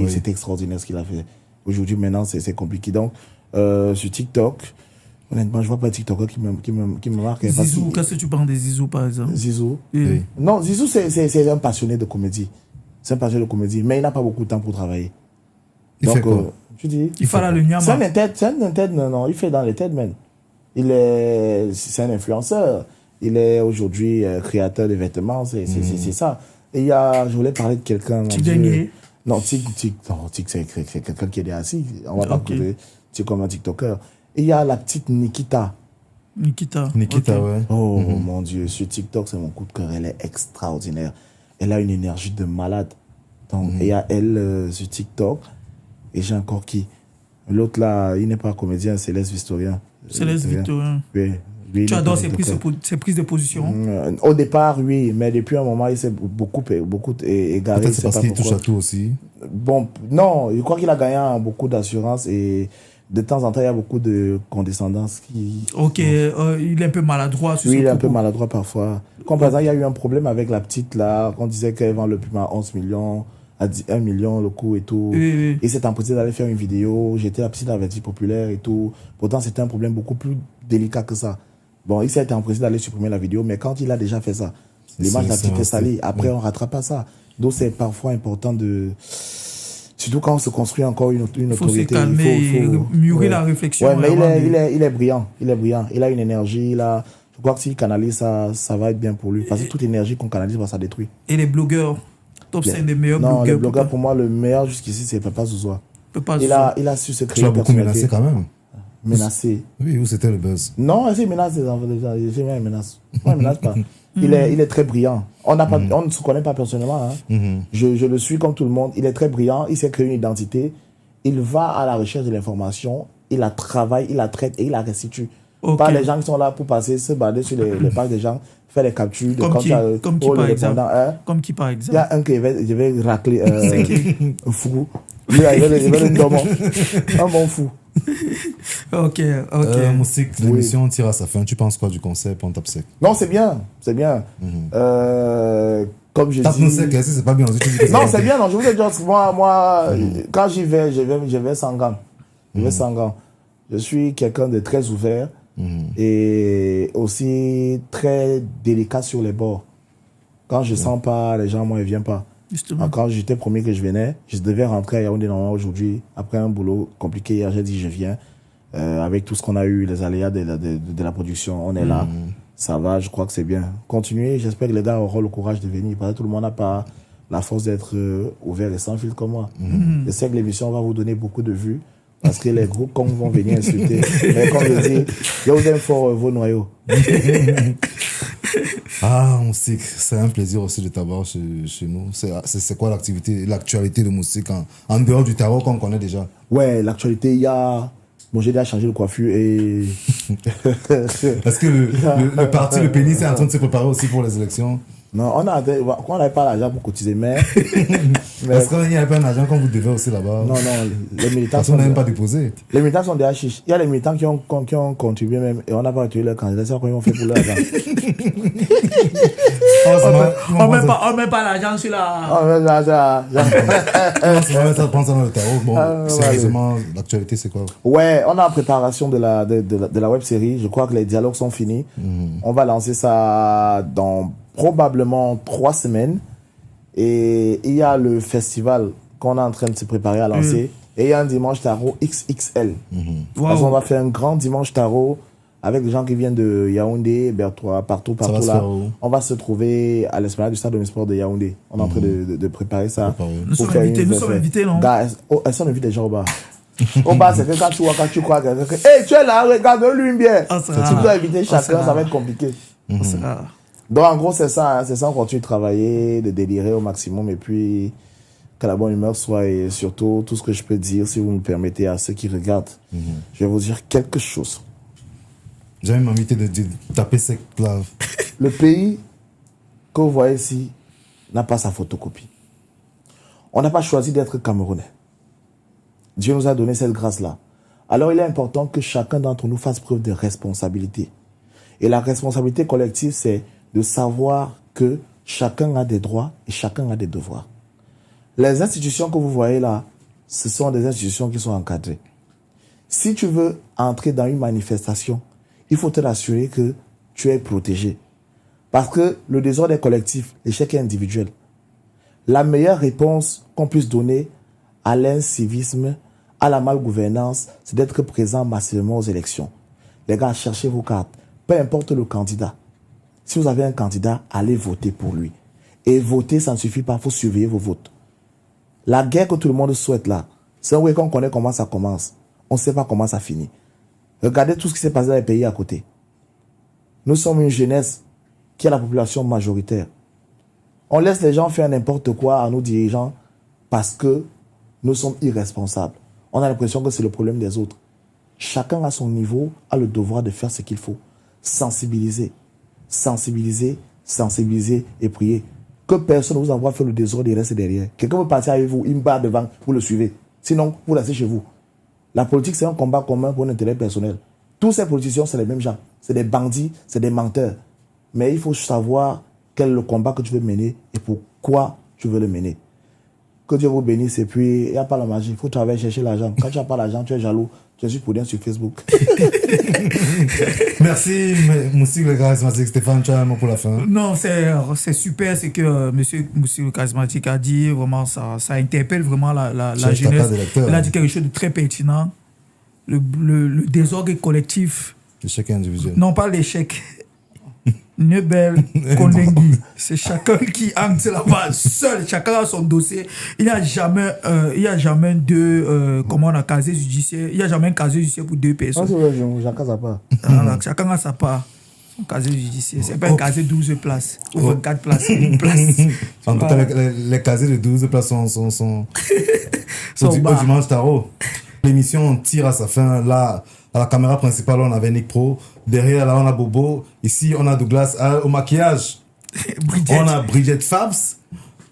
c'était extraordinaire ce qu'il a fait. Aujourd'hui, maintenant, c'est compliqué. Donc, sur TikTok, honnêtement, je vois pas de TikToker qui me marque. Zizou, qu'est-ce que tu penses des Zizou par exemple? Zizou. Oui. Non, Zizou, c'est un passionné de comédie. C'est un passionné de comédie, mais il n'a pas beaucoup de temps pour travailler. Il fait quoi? Tu dis? Il fallait le Nyama. C'est un tête, non, il fait dans les têtes, man. C'est un influenceur. Il est aujourd'hui créateur de vêtements, c'est ça. Et je voulais parler de quelqu'un. Tigdengue. Non, Tig, c'est quelqu'un qui est assis. On va pas causer. C'est comme un TikToker. Et il y a la petite Nikita. Nikita, ok. Ouais. Oh mon Dieu, sur TikTok, c'est mon coup de cœur. Elle est extraordinaire. Elle a une énergie de malade. Donc, il y a elle sur TikTok. Et j'ai encore qui? L'autre là, il n'est pas comédien, c'est Céleste Victorien. Céleste Victorien. Oui. Tu adores ses prises de position? Au départ, oui, mais depuis un moment, il s'est beaucoup égaré. Peut-être c'est parce qu'il touche à tout aussi. Bon, non, je crois qu'il a gagné beaucoup d'assurance et de temps en temps, il y a beaucoup de condescendance qui... Ok, il est un peu maladroit sur Oui, ce il est un propos. peu maladroit parfois. Comme par exemple, il y a eu un problème avec la petite là, on disait qu'elle vend le puma à 11 millions, à 1 million le coup et tout. Oui. Et s'est empressé d'aller faire une vidéo, j'étais la petite avertie populaire et tout. Pourtant, c'était un problème beaucoup plus délicat que ça. Bon, il s'est empressé d'aller supprimer la vidéo, mais quand il a déjà fait ça, l'image de la petite est salie. Après, on rattrape pas ça. Donc, c'est parfois important de... Surtout quand on se construit encore une autorité. Il faut se calmer et mûrir la réflexion. Ouais, mais il est brillant. Il est brillant. Il a une énergie. Je crois que s'il canalise ça, ça va être bien pour lui. Parce que toute énergie qu'on canalise, ça détruit. Et les blogueurs, top 5 des meilleurs blogueurs. Non, les blogueurs, pour moi, le meilleur jusqu'ici, c'est Papa Zouzoua. Il a su se créer. Tu l'as beaucoup menacé quand même. Menacé. Oui, où c'était le buzz? Non, il menace des enfants déjà. Il fait une menace. Non, il menace pas. Il est très brillant. On ne se connaît pas personnellement. Hein. Je le suis comme tout le monde. Il est très brillant. Il s'est créé une identité. Il va à la recherche de l'information. Il la travaille, il la traite et il la restitue. Okay. Pas les gens qui sont là pour passer, se balader sur les pages des gens, faire les captures. Comme qui par exemple? Comme qui par exemple? Il y a un qui je vais racler. Fou. Lui, il va le dormant. Un bon fou. Ok. Moustique, l'émission tire à sa fin. Tu penses quoi du concept On tape sec? Non, c'est bien. C'est bien. Comme je tape dis... nous sec, c'est pas bien. Non, c'est bien. Non, je vous ai dit, moi quand j'y vais, je vais sans gants. Je vais sans gants. Je suis quelqu'un de très ouvert et aussi très délicat sur les bords. Quand je sens pas, les gens, moi, ils viennent pas. Justement. Quand j'étais premier que je venais, je devais rentrer à Yaoundé normalement aujourd'hui. Après un boulot compliqué hier, j'ai dit je viens. Avec tout ce qu'on a eu, les aléas de la production, on est là. Ça va, je crois que c'est bien. Continuez, j'espère que les gars auront le courage de venir. Parce que tout le monde n'a pas la force d'être ouvert et sans fil comme moi. Je sais que l'émission va vous donner beaucoup de vues. Parce que les groupes, quand vont venir insulter, mais comme je dis, je vous aime fort vos noyaux. Ah, Moustique, c'est un plaisir aussi de t'avoir chez nous. C'est quoi l'actualité de Moustique en dehors du tarot qu'on connaît déjà? Ouais, l'actualité, il y a... Bon, j'ai déjà changé de coiffure et... Est-ce que le parti, le pénis, est en train de se préparer aussi pour les élections? Non, on n'avait pas l'argent pour cotiser, mais... Est-ce qu'il n'y a pas un argent qu'on vous devait aussi là-bas? Non, les militants... Parce qu'on n'a même pas déposé. Les militants sont déjà chiches. Il y a les militants qui ont contribué même et on n'a pas retiré leur candidat. C'est quoi ils ont fait pour leur argent? On met pas l'argent sur la... On va prendre ça dans le tarot. Bon, sérieusement, l'actualité, c'est quoi? Ouais, on est en préparation de la web série. Je crois que les dialogues sont finis. On va lancer ça dans probablement 3 semaines. Et il y a le festival qu'on est en train de se préparer à lancer. Et il y a un dimanche tarot XXL. Parce qu'on va faire un grand dimanche tarot avec des gens qui viennent de Yaoundé, Bertois, partout là. On va se trouver à l'esplanade du stade de sport de Yaoundé. On est en train de préparer ça. Nous sommes invités, non? Gars, elles sont invitées déjà au bar. Au bar, c'est que quand tu crois que... Hey, tu es là, regarde-lui bien. Si tu dois inviter chacun, ça va être compliqué. Donc, en gros, c'est ça. Hein. C'est ça, on continue de travailler, de délirer au maximum et puis que la bonne humeur soit. Et surtout, tout ce que je peux dire, si vous me permettez, à ceux qui regardent, je vais vous dire quelque chose. J'ai même envie de taper sec là. Le pays que vous voyez ici n'a pas sa photocopie. On n'a pas choisi d'être Camerounais. Dieu nous a donné cette grâce-là. Alors, il est important que chacun d'entre nous fasse preuve de responsabilité. Et la responsabilité collective, c'est de savoir que chacun a des droits et chacun a des devoirs. Les institutions que vous voyez là, ce sont des institutions qui sont encadrées. Si tu veux entrer dans une manifestation, il faut te rassurer que tu es protégé. Parce que le désordre est collectif, l'échec est individuel. La meilleure réponse qu'on puisse donner à l'incivisme, à la malgouvernance, c'est d'être présent massivement aux élections. Les gars, cherchez vos cartes. Peu importe le candidat. Si vous avez un candidat, allez voter pour lui. Et voter, ça ne suffit pas, il faut surveiller vos votes. La guerre que tout le monde souhaite là, c'est un way qu'on connaît comment ça commence. On ne sait pas comment ça finit. Regardez tout ce qui s'est passé dans les pays à côté. Nous sommes une jeunesse qui est la population majoritaire. On laisse les gens faire n'importe quoi à nos dirigeants parce que nous sommes irresponsables. On a l'impression que c'est le problème des autres. Chacun à son niveau a le devoir de faire ce qu'il faut. Sensibiliser. Sensibiliser, sensibiliser et prier. Que personne ne vous envoie faire le désordre et reste derrière. Quelqu'un veut passer avec vous, il me bat devant, vous le suivez. Sinon, vous restez chez vous. La politique, c'est un combat commun pour un intérêt personnel. Tous ces politiciens, c'est les mêmes gens. C'est des bandits, c'est des menteurs. Mais il faut savoir quel est le combat que tu veux mener et pourquoi tu veux le mener. Que Dieu vous bénisse et puis, il n'y a pas la magie. Il faut travailler, chercher l'argent. Quand tu n'as pas l'argent, tu es jaloux. Je suis pour rien sur Facebook. Merci, Moustique le charismatique. Stéphane, tu as un mot pour la fin? Non, c'est super ce que monsieur Moustique le charismatique a dit. Vraiment, ça interpelle vraiment la jeunesse. Il a dit quelque chose de très pertinent. Le désordre collectif. L'échec individuel. Non, pas l'échec. Nebel, Kondengi. C'est chacun qui entre là-bas seul. Chacun a son dossier. Il n'y a jamais deux, comment on a casier judiciaire. Il n'y a jamais un casier judiciaire pour deux personnes. Chacun sa part. Chacun a sa part. Son casier judiciaire. C'est pas un casier 12 places. Ou 24 places. Une place. En tout cas, les casiers de 12 places sont au dimanche tarot. L'émission tire à sa fin. Là, à la caméra principale, on avait Nick Pro. Derrière, là, on a Bobo. Ici, on a Douglas. Au maquillage, on a Bridget Fabs.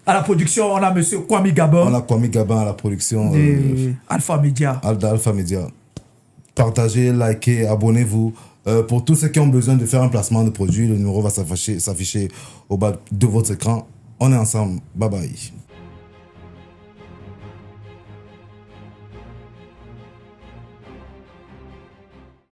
À la production, on a monsieur Kwame Gabon. On a Kwame Gabon à la production. Alpha Media. Alpha Media. Partagez, likez, abonnez-vous. Pour tous ceux qui ont besoin de faire un placement de produit, le numéro va s'afficher au bas de votre écran. On est ensemble. Bye bye.